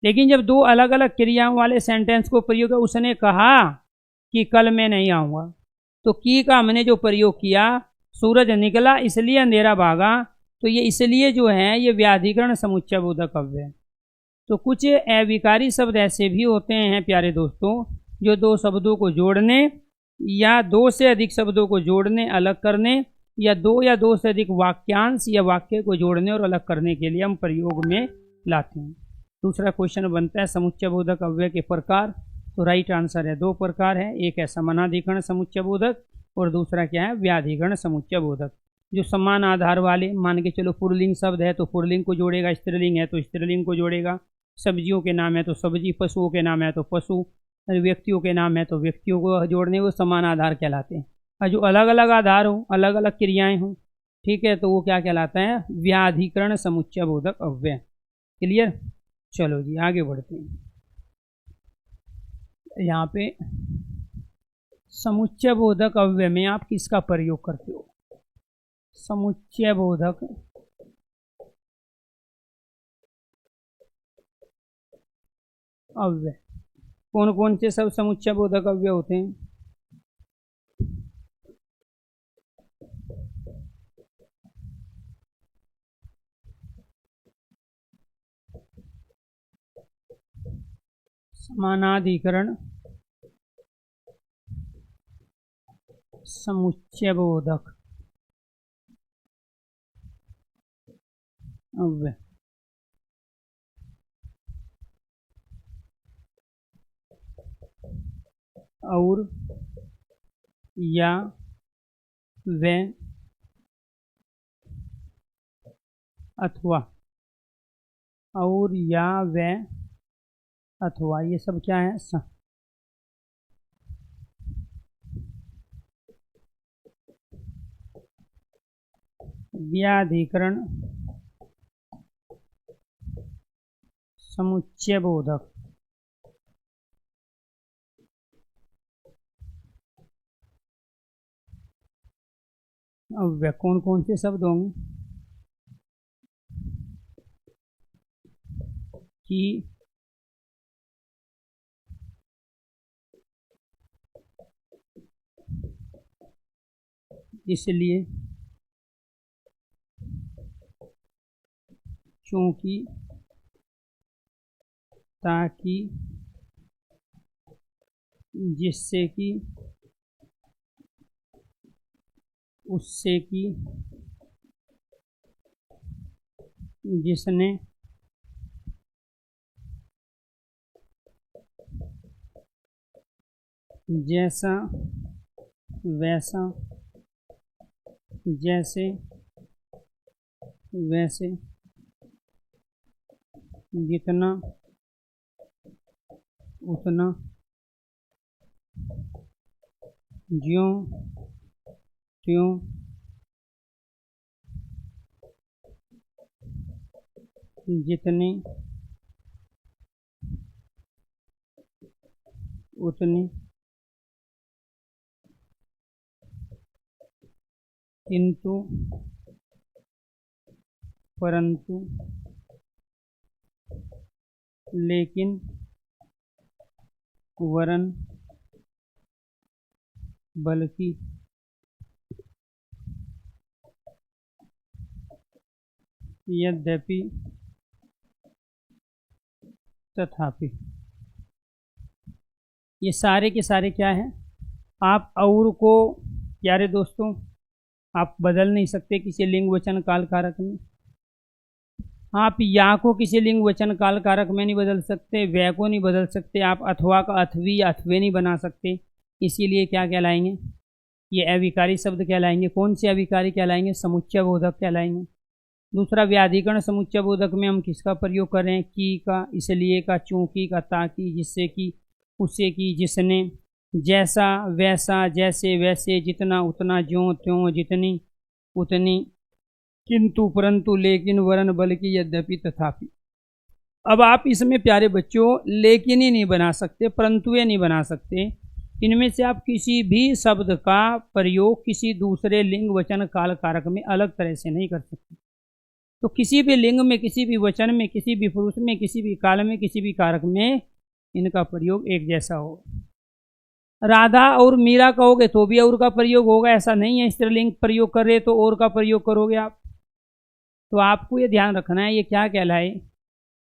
लेकिन जब दो अलग अलग क्रियाओं वाले सेंटेंस को प्रयोग किया, उसने कहा कि कल मैं नहीं आऊँगा, तो की का हमने जो प्रयोग किया, सूरज निकला इसलिए अंधेरा भागा, तो ये इसलिए जो है ये व्याधिकरण समुच्चय बोधक अव्यय। तो कुछ अविकारी शब्द ऐसे भी होते हैं प्यारे दोस्तों, जो दो शब्दों को जोड़ने या दो से अधिक शब्दों को जोड़ने अलग करने, या दो से अधिक वाक्यांश या वाक्य को जोड़ने और अलग करने के लिए हम प्रयोग में लाते हैं। दूसरा क्वेश्चन बनता है समुच्चय बोधक अव्यय के प्रकार। तो राइट आंसर है दो प्रकार है, एक है समानाधिकरण समुच्चय बोधक और दूसरा क्या है? व्याधिकरण समुच्चय बोधक। जो समान आधार वाले, मान के चलो पुल्लिंग शब्द है तो पुल्लिंग को जोड़ेगा, स्त्रीलिंग है तो स्त्रीलिंग को जोड़ेगा, सब्जियों के नाम है तो सब्जी, पशुओं के नाम है तो पशु, व्यक्तियों के नाम है तो व्यक्तियों को जोड़ने को समान आधार कहलाते हैं। और जो अलग अलग आधार हो, अलग अलग क्रियाएं हों, ठीक है, तो वो क्या कहलाता है? व्याधिकरण समुच्चय बोधक अव्यय। क्लियर? चलो जी आगे बढ़ते हैं। यहाँ पे समुच्चय बोधक अव्यय में आप किसका प्रयोग करते हो? समुच्चय बोधक अव्यय कौन कौन से सब समुच्चय बोधक अव्यय होते हैं? समानाधिकरण समुच्चय बोधक अव्यय, और या व अथवा, और या व अथवा, ये सब क्या है? व्याधिकरण समुच्चय बोधक। अव्यय कौन कौन से शब्द होंगे? कि, इसलिए, क्योंकि, ताकि, जिससे कि, उससे कि, जिसने, जैसा, वैसा, जैसे, वैसे, जितना, उतना, ज्यों त्यों, जितने, उतने, किंतु, परंतु, लेकिन, वरन, बल्कि, यद्यपि, तथापि। ये सारे के सारे क्या हैं? आप और को, प्यारे दोस्तों, आप बदल नहीं सकते किसी लिंग वचन काल कारक में। आप या को किसी लिंग वचन काल कारक में नहीं बदल सकते, वै को नहीं बदल सकते, आप अथवा का अथवी या अथवे नहीं बना सकते। इसीलिए क्या कहलाएंगे? ये अविकारी शब्द कहलाएंगे। कौन से अविकारी कहलाएंगे? समुच्चय बोधक कहलाएंगे। दूसरा, व्याधिकरण समुच्चय बोधक में हम किसका प्रयोग कर रहे हैं? की का, इसलिए का, चूंकि का, ताकि, जिससे कि, उससे कि, जिसने, जैसा, वैसा, जैसे, वैसे, जितना, उतना, ज्यों त्यों, जितनी, उतनी, किंतु, परंतु, लेकिन, वरन, बल्कि, यद्यपि, तथापि। अब आप इसमें प्यारे बच्चों लेकिन ही नहीं बना सकते, परंतु ये नहीं बना सकते। इनमें से आप किसी भी शब्द का प्रयोग किसी दूसरे लिंग वचन काल कारक में अलग तरह से नहीं कर सकते। तो किसी भी लिंग में, किसी भी वचन में, किसी भी पुरुष में, किसी भी काल में, किसी भी कारक में इनका प्रयोग एक जैसा होगा। राधा और मीरा कहोगे तो भी और का प्रयोग होगा, ऐसा नहीं है स्त्रीलिंग प्रयोग कर रहे तो और का प्रयोग करोगे आप। तो आपको ये ध्यान रखना है, ये क्या कहलाए?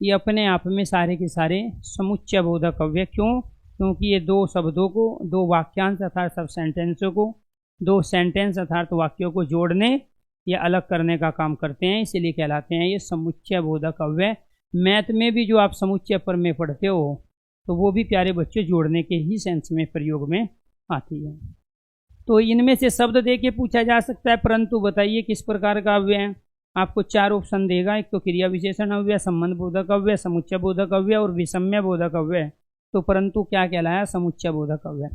ये अपने आप में सारे के सारे समुच्चय बोधक अव्यय। क्यों? क्योंकि ये दो शब्दों को, दो वाक्यांश अर्थात सब सेंटेंसों को, दो सेंटेंस अर्थात वाक्यों को जोड़ने या अलग करने का काम करते हैं, इसीलिए कहलाते हैं ये समुच्चय बोधक अव्यय। मैथ में भी जो आप समुच्चय पर में पढ़ते हो तो वो भी प्यारे बच्चे जोड़ने के ही सेंस में प्रयोग में आती है। तो इनमें से शब्द दे के पूछा जा सकता है, परंतु बताइए किस प्रकार का अव्यय है? आपको चार ऑप्शन देगा, एक तो क्रिया विशेषण अव्यय, संबंध बोधक अव्यय, समुच्चय बोधक अव्यय और विषम्य बोधक अव्यय। तो परंतु क्या कहलाया? समुच्चय बोधक अव्यय।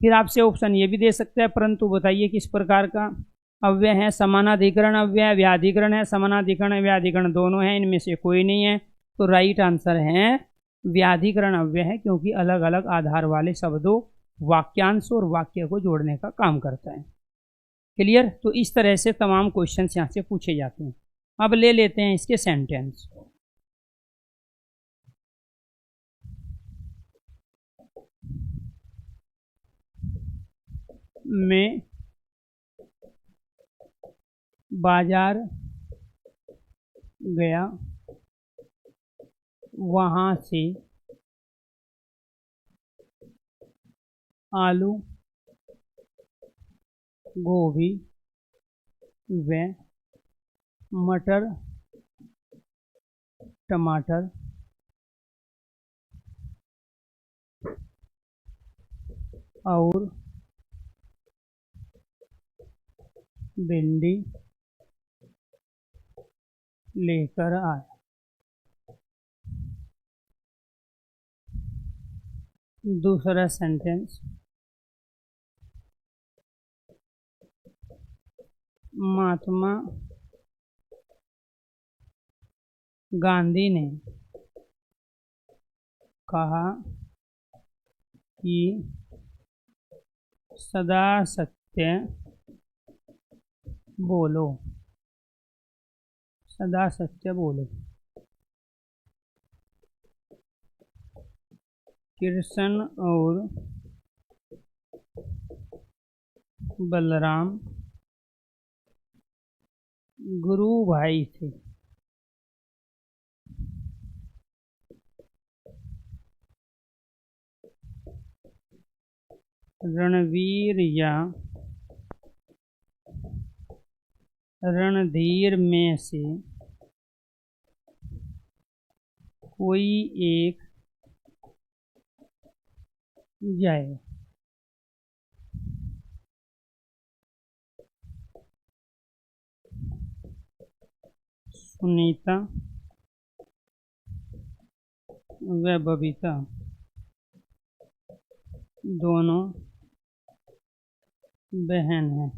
फिर आपसे ऑप्शन ये भी दे सकता है, परंतु बताइए किस प्रकार का अव्यय है? समानाधिकरण अव्यय, व्याधिकरण है। समानाधिकरण व्याधिकरण दोनों हैं, इनमें से कोई नहीं है। तो राइट आंसर है व्याधिकरण अव्यय है, क्योंकि अलग अलग आधार वाले शब्दों, वाक्यांश और वाक्य को जोड़ने का काम करता है। क्लियर? तो इस तरह से तमाम क्वेश्चंस यहाँ से पूछे जाते हैं। अब ले लेते हैं इसके सेंटेंस। मैं बाजार गया, वहाँ से आलू, गोभी व मटर, टमाटर और भिंडी लेकर आया। दूसरा सेंटेंस, महात्मा गांधी ने कहा कि सदा सत्य बोलो, सदा सत्य बोलो। कृष्ण और बलराम गुरु भाई थे। रणवीर या रणधीर में से कोई एक जाए। सुनीता व बबीता दोनों बहन हैं।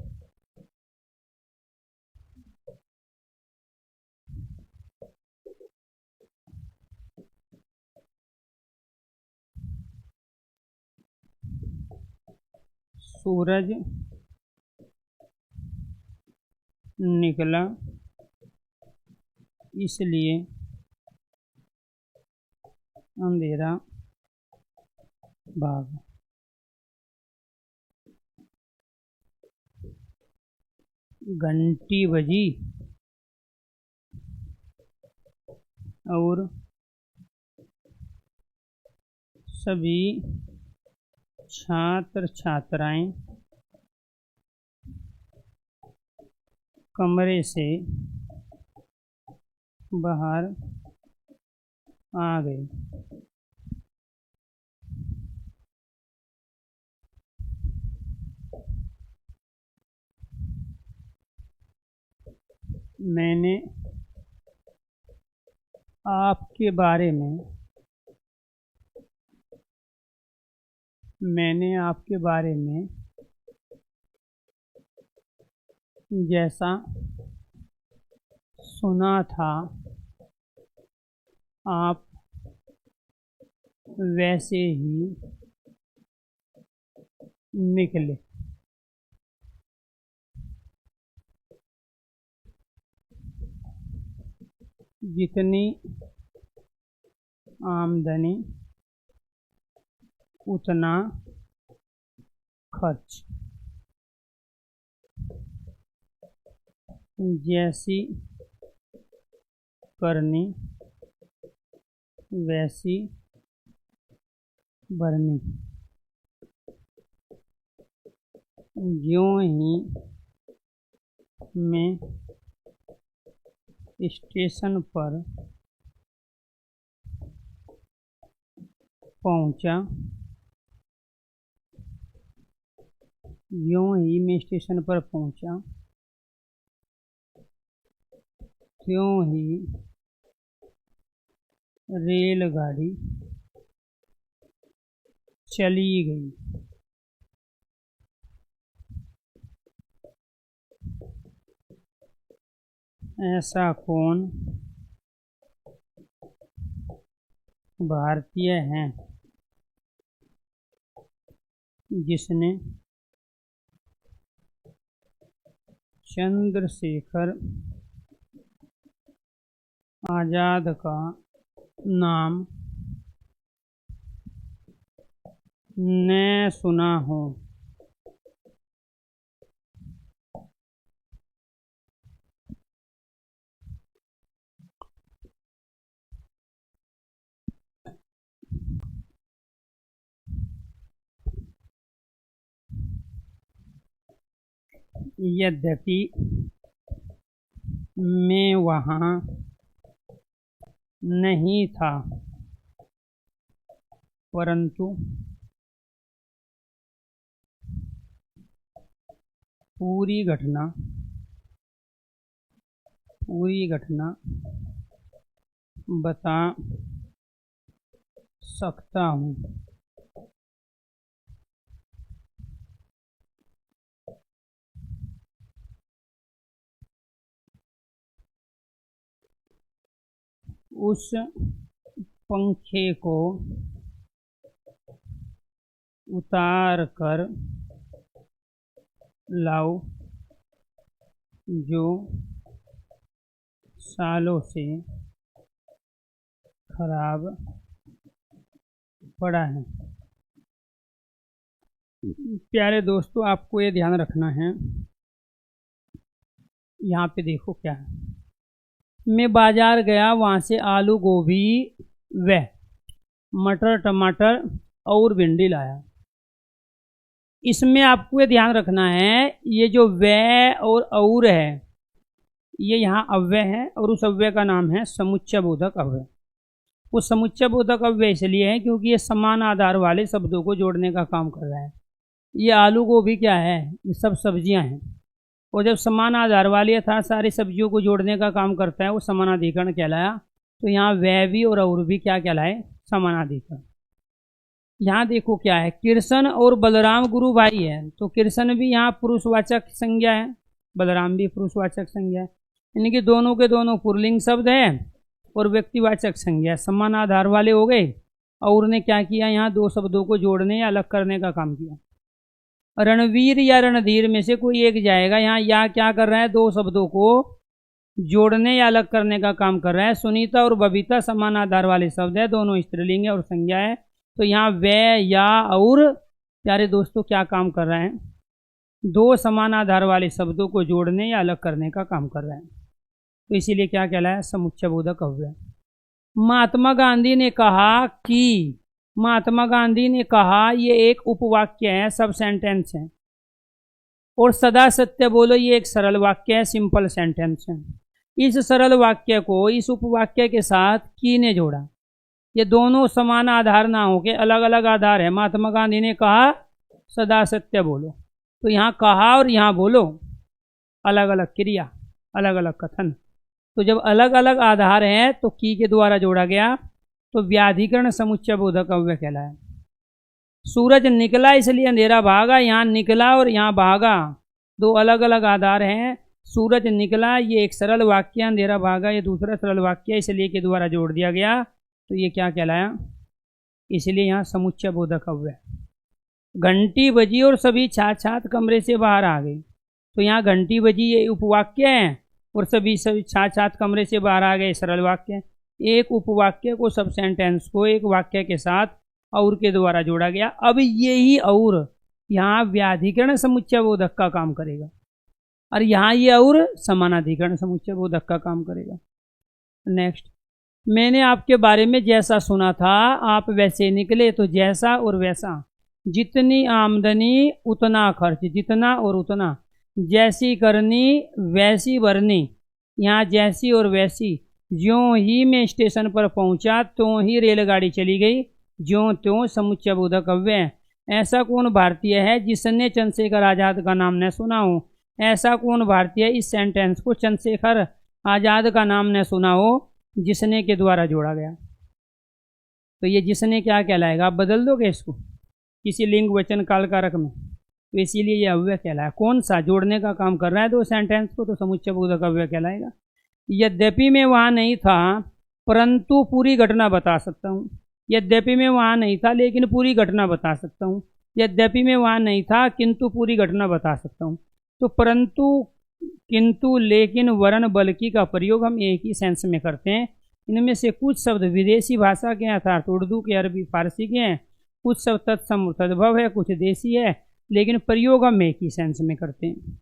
सूरज निकला इसलिए अंधेरा भागा। घंटी बजी और सभी छात्र छात्राएं कमरे से बाहर आ गए। मैंने आपके बारे में जैसा सुना था आप वैसे ही निकले। जितनी आमदनी उतना खर्च, जैसी करनी वैसी भरनी। ज्यों ही मैं स्टेशन पर पहुंचा, त्यों ही रेलगाड़ी चली गई। ऐसा कौन भारतीय है जिसने चंद्रशेखर आजाद का नाम न सुना हो? यद्यपि मैं वहाँ नहीं था, परंतु पूरी घटना बता सकता हूँ। उस पंखे को उतार कर लाओ, जो सालों से खराब पड़ा है। प्यारे दोस्तों, आपको ये ध्यान रखना है, यहाँ पे देखो क्या है। मैं बाजार गया, वहाँ से आलू गोभी व मटर टमाटर और भिंडी लाया। इसमें आपको ये ध्यान रखना है, ये जो व और है, ये यहाँ अव्यय है और उस अव्यय का नाम है समुच्चय बोधक अव्यय। वो समुच्चय बोधक अव्यय इसलिए है क्योंकि ये समान आधार वाले शब्दों को जोड़ने का काम कर रहा है। ये आलू गोभी क्या है, ये सब सब्जियां हैं, और जब समान आधार वाली अर्थात सारी सब्जियों को जोड़ने का काम करता है वो समानाधिकरण कहलाया। तो यहाँ वह भी और भी क्या कहलाए, समानाधिकरण। यहाँ देखो क्या है, कृष्ण और बलराम गुरु भाई है, तो कृष्ण भी यहाँ पुरुषवाचक संज्ञा है, बलराम भी पुरुषवाचक संज्ञा है, यानी कि दोनों के दोनों पुल्लिंग शब्द है और व्यक्तिवाचक संज्ञा, समान आधार वाले हो गए। और ने क्या किया, यहाँ दो शब्दों को जोड़ने या अलग करने का काम किया। रणवीर या रणधीर में से कोई एक जाएगा। यहाँ या क्या कर रहा है, दो शब्दों को जोड़ने या अलग करने का काम कर रहा है। सुनीता और बबीता समान आधार वाले शब्द है, दोनों स्त्रीलिंग है और संज्ञा है। तो यहाँ वे या और प्यारे दोस्तों क्या काम कर रहा है, दो समान आधार वाले शब्दों को जोड़ने या अलग करने का काम कर रहा है। तो इसीलिए क्या कहलाया, समुच्चय बोधक अव्यय। महात्मा गांधी ने कहा कि, महात्मा गांधी ने कहा, ये एक उपवाक्य है, सब सेंटेंस है। और सदा सत्य बोलो, ये एक सरल वाक्य है, सिंपल सेंटेंस है। इस सरल वाक्य को इस उपवाक्य के साथ की ने जोड़ा। ये दोनों समान आधार ना हो के अलग अलग आधार है। महात्मा गांधी ने कहा सदा सत्य बोलो, तो यहाँ कहा और यहाँ बोलो, अलग अलग क्रिया, अलग अलग कथन। तो जब अलग अलग आधार हैं तो की के द्वारा जोड़ा गया, तो व्याधिकरण समुच्चय बोधक अव्यय कहलाया। सूरज निकला इसलिए अंधेरा भागा, यहाँ निकला और यहाँ भागा, दो अलग अलग आधार हैं। सूरज निकला ये एक सरल वाक्य, अंधेरा भागा ये दूसरा सरल वाक्य, इसलिए के द्वारा जोड़ दिया गया। तो ये क्या कहलाया, इसलिए यहाँ समुच्चय बोधक अव्यय। घंटी बजी और सभी छात्र छात्र कमरे से बाहर आ गए। तो यहाँ घंटी बजी ये उपवाक्य है और सभी छात्र छात्र कमरे से बाहर आ गए, सरल वाक्य। एक उपवाक्य को, सब सेंटेंस को एक वाक्य के साथ और के द्वारा जोड़ा गया। अब यही और यहाँ व्याधिकरण समुच्चय बोधक का काम करेगा, और यहाँ ये और समानाधिकरण समुच्चय बोधक का काम करेगा। नेक्स्ट, मैंने आपके बारे में जैसा सुना था आप वैसे निकले। तो जैसा और वैसा, जितनी आमदनी उतना खर्च, जितना और उतना, जैसी करनी वैसी भरनी, यहाँ जैसी और वैसी। ज्यों ही मैं स्टेशन पर पहुंचा त्यों ही रेलगाड़ी चली गई, ज्यों त्यों समुच्चय बोधक अव्यय। ऐसा कौन भारतीय है जिसने चंद्रशेखर आज़ाद का नाम न सुना हो, ऐसा कौन भारतीय इस सेंटेंस को चंद्रशेखर आज़ाद का नाम न सुना हो, जिसने के द्वारा जोड़ा गया। तो ये जिसने क्या कहलाएगा, आप बदल दोगे इसको किसी लिंग वचन काल कारक में, तो इसीलिए ये अव्यय कहलाया। कौन सा जोड़ने का काम कर रहा है दो सेंटेंस को, तो समुच्चय बोधक अव्यय कहलाएगा। यद्यपि मैं वहाँ नहीं था परंतु पूरी घटना बता सकता हूँ। यद्यपि मैं वहाँ नहीं था लेकिन पूरी घटना बता सकता हूँ। यद्यपि मैं वहाँ नहीं था किंतु पूरी घटना बता सकता हूँ। तो परंतु, किंतु, लेकिन, वरन, बल्कि का प्रयोग हम एक ही सेंस में करते हैं। इनमें से कुछ शब्द विदेशी भाषा के हैं, अर्थात उर्दू के, अरबी, फारसी के हैं। कुछ शब्द तत्सम तद्भव है, कुछ देसी है, लेकिन प्रयोग हम एक ही सेंस में करते हैं।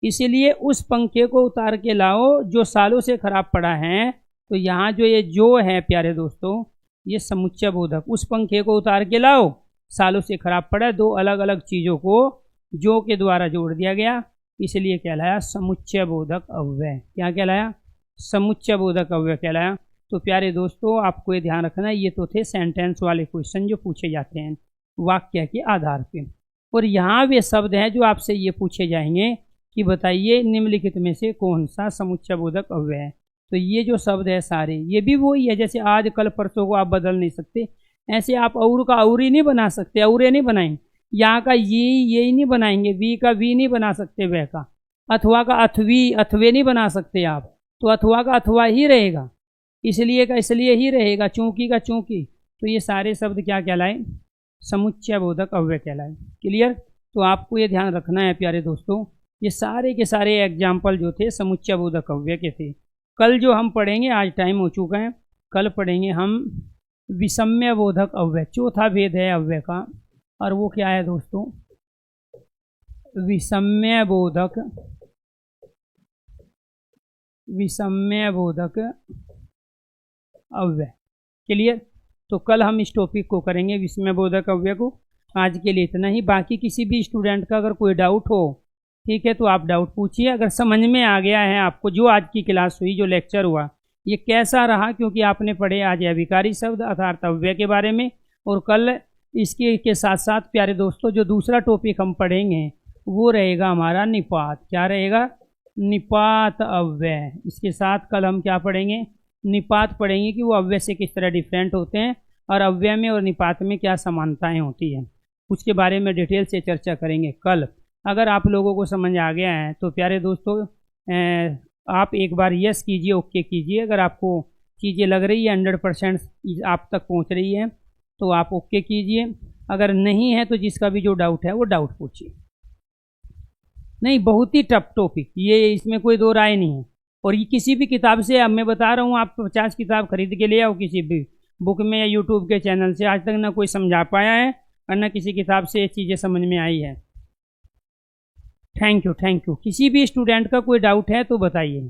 इसीलिए उस पंखे को उतार के लाओ जो सालों से खराब पड़ा है। तो यहाँ जो ये जो है प्यारे दोस्तों, ये समुच्चय बोधक, उस पंखे को उतार के लाओ, सालों से खराब पड़ा है, दो अलग अलग चीज़ों को जो के द्वारा जोड़ दिया गया, इसलिए कहलाया समुच्चय बोधक अव्यय। क्या कहलाया, समुच्चय बोधक अव्यय कहलाया। तो प्यारे दोस्तों आपको ये ध्यान रखना, ये तो थे सेंटेंस वाले क्वेश्चन जो पूछे जाते हैं वाक्य के आधार पे। और यहाँ वे शब्द हैं जो आपसे ये पूछे जाएंगे कि बताइए निम्नलिखित में से कौन सा समुच्चय बोधक अव्यय है। तो ये जो शब्द है सारे ये भी वही है, जैसे आज कल परसों को आप बदल नहीं सकते, ऐसे आप और का और ही नहीं बना सकते, औरे नहीं बनाएंगे। यहाँ का ये नहीं बनाएंगे, वी का वी नहीं बना सकते, वह का, अथवा का अथवी अथवे नहीं बना सकते आप, तो अथवा का अथवा ही रहेगा, इसलिए का इसलिए ही रहेगा, चूंकि का चूंकि। तो ये सारे शब्द क्या कहलाए, समुच्चय बोधक अव्यय कहलाए। क्लियर। तो आपको ये ध्यान रखना है प्यारे दोस्तों ये सारे के सारे एग्जाम्पल जो थे समुच्चय बोधक अव्यय के थे। कल जो हम पढ़ेंगे, आज टाइम हो चुका है, कल पढ़ेंगे हम विषम्य बोधक अव्यय। चौथा भेद है अव्यय का, और वो क्या है दोस्तों? विषम्य बोधक अव्यय। क्लियर? तो कल हम इस टॉपिक को करेंगे, विषम्य बोधक अव्यय को। आज के लिए इतना ही। बाकी किसी भी स्टूडेंट का अगर कोई डाउट हो, ठीक है, तो आप डाउट पूछिए। अगर समझ में आ गया है आपको जो आज की क्लास हुई, जो लेक्चर हुआ, ये कैसा रहा, क्योंकि आपने पढ़े आज अभिकारी शब्द अर्थात अव्यय के बारे में, और कल इसके के साथ साथ प्यारे दोस्तों जो दूसरा टॉपिक हम पढ़ेंगे वो रहेगा हमारा निपात। क्या रहेगा? निपात अव्यय। इसके साथ कल हम क्या पढ़ेंगे? निपात पढ़ेंगे कि वो अव्यय से किस तरह डिफरेंट होते हैं और अव्यय में और निपात में क्या समानताएं होती हैं, उसके बारे में डिटेल से चर्चा करेंगे कल। अगर आप लोगों को समझ आ गया है तो प्यारे दोस्तों आप एक बार यस कीजिए, ओके कीजिए। अगर आपको चीज़ें लग रही है 100% आप तक पहुंच रही है तो आप ओके कीजिए। अगर नहीं है तो जिसका भी जो डाउट है वो डाउट पूछिए। नहीं, बहुत ही टफ टॉपिक ये, इसमें कोई दो राय नहीं है। और ये किसी भी किताब से, अब मैं बता रहा हूँ, आप 50 किताब खरीद के ले आओ किसी भी बुक में या यूट्यूब के चैनल से, आज तक ना कोई समझा पाया है और ना किसी किताब से ये चीज़ें समझ में आई है। Thank you. किसी भी स्टूडेंट का कोई डाउट है तो बताइए।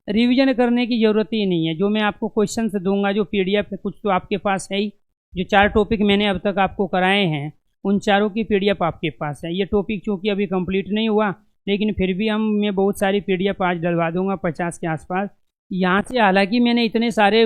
रिवीजन करने की ज़रूरत ही नहीं है। जो मैं आपको क्वेश्चंस दूंगा, जो PDF है, कुछ तो आपके पास है ही। जो 4 टॉपिक मैंने अब तक आपको कराए हैं उन चारों की PDF आपके पास है। ये टॉपिक चूँकि अभी कंप्लीट नहीं हुआ, लेकिन फिर भी मैं बहुत सारी PDF आज डलवा दूंगा 50 के आसपास यहाँ से। हालांकि मैंने इतने सारे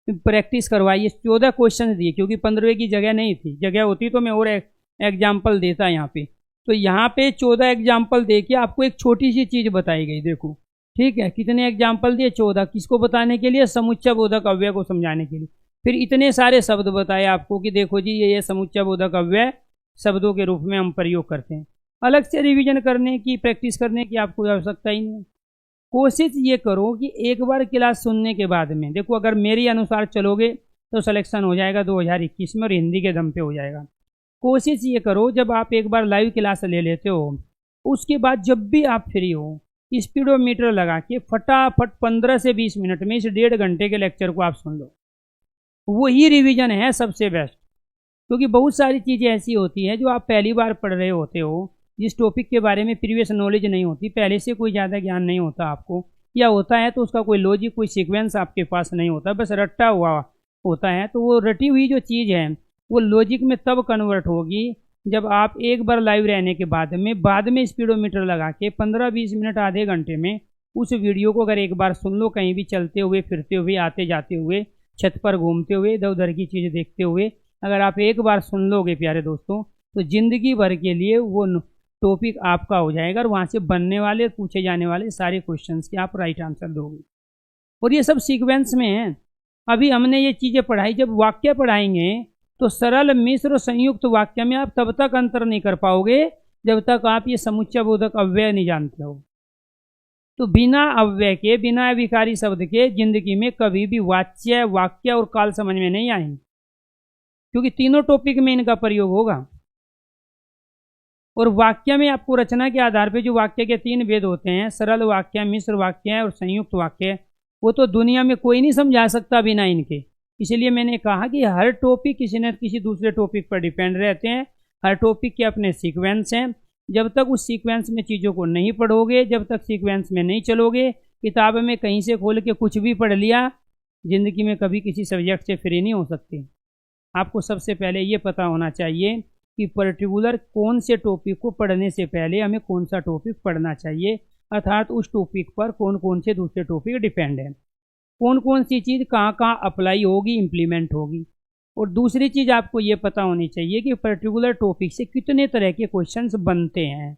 प्रैक्टिस करवाई है, 14 क्वेश्चन दिए, क्योंकि 15वें की जगह नहीं थी। जगह होती तो मैं और एग्जाम्पल देता यहाँ पे। तो यहाँ पे 14 एग्जाम्पल दे के आपको एक छोटी सी चीज़ बताई गई। देखो, ठीक है, कितने एग्जाम्पल दिए? 14। किसको बताने के लिए? समुच्चय बोधक अव्यय को समझाने के लिए। फिर इतने सारे शब्द बताए आपको कि देखो जी ये समुच्चय बोधक अव्यय शब्दों के रूप में हम प्रयोग करते हैं। अलग से रिवीजन करने की, प्रैक्टिस करने की आपको आवश्यकता ही नहीं। कोशिश ये करो कि एक बार क्लास सुनने के बाद में, देखो अगर मेरे अनुसार चलोगे तो सिलेक्शन हो जाएगा 2021 में और हिंदी के दम पे हो जाएगा। कोशिश ये करो जब आप एक बार लाइव क्लास ले लेते हो, उसके बाद जब भी आप फ्री हो, स्पीडोमीटर लगा के फटाफट 15 से 20 मिनट में इस 1.5 घंटे के लेक्चर को आप सुन लो। वही रिवीजन है सबसे बेस्ट। क्योंकि बहुत सारी चीज़ें ऐसी होती हैं जो आप पहली बार पढ़ रहे होते हो, जिस टॉपिक के बारे में प्रीवियस नॉलेज नहीं होती, पहले से कोई ज़्यादा ज्ञान नहीं होता आपको, या होता है तो उसका कोई लॉजिक, कोई सीक्वेंस आपके पास नहीं होता, बस रट्टा हुआ होता है। तो वो रटी हुई जो चीज़ है वो लॉजिक में तब कन्वर्ट होगी जब आप एक बार लाइव रहने के बाद में स्पीडोमीटर लगा के 15-20 मिनट, आधे घंटे में उस वीडियो को अगर एक बार सुन लो, कहीं भी चलते हुए, फिरते हुए, आते जाते हुए, छत पर घूमते हुए, इधर उधर की चीज़ें देखते हुए, अगर आप एक बार सुन लोगे प्यारे दोस्तों, तो ज़िंदगी भर के लिए वो टॉपिक आपका हो जाएगा और वहाँ से बनने वाले, पूछे जाने वाले सारे क्वेश्चंस के आप राइट आंसर दोगे। और ये सब सीक्वेंस में है। अभी हमने ये चीज़ें पढ़ाई, जब वाक्य पढ़ाएंगे तो सरल, मिश्र, संयुक्त वाक्य में आप तब तक अंतर नहीं कर पाओगे जब तक आप ये समुच्चय बोधक अव्यय नहीं जानते हो। तो बिना अव्यय के, बिना विकारी शब्द के जिंदगी में कभी भी वाच्य, वाक्य और काल समझ में नहीं आएंगे, क्योंकि तीनों टॉपिक में इनका प्रयोग होगा। और वाक्य में आपको रचना के आधार पे जो वाक्य के 3 भेद होते हैं, सरल वाक्य, मिश्र वाक्य और संयुक्त वाक्य, वो तो दुनिया में कोई नहीं समझा सकता बिना इनके। इसलिए मैंने कहा कि हर टॉपिक किसी न किसी दूसरे टॉपिक पर डिपेंड रहते हैं। हर टॉपिक के अपने सीक्वेंस हैं। जब तक उस सीक्वेंस में चीज़ों को नहीं पढ़ोगे, जब तक सीक्वेंस में नहीं चलोगे, किताब में कहीं से खोल के कुछ भी पढ़ लिया, ज़िंदगी में कभी किसी सब्जेक्ट से फ्री नहीं हो सकते। आपको सबसे पहले ये पता होना चाहिए कि पर्टिकुलर कौन से टॉपिक को पढ़ने से पहले हमें कौन सा टॉपिक पढ़ना चाहिए, अर्थात उस टॉपिक पर कौन कौन से दूसरे टॉपिक डिपेंड है, कौन कौन सी चीज़ कहाँ कहाँ अप्लाई होगी, इम्प्लीमेंट होगी। और दूसरी चीज़ आपको ये पता होनी चाहिए कि पर्टिकुलर टॉपिक से कितने तरह के क्वेश्चंस बनते हैं।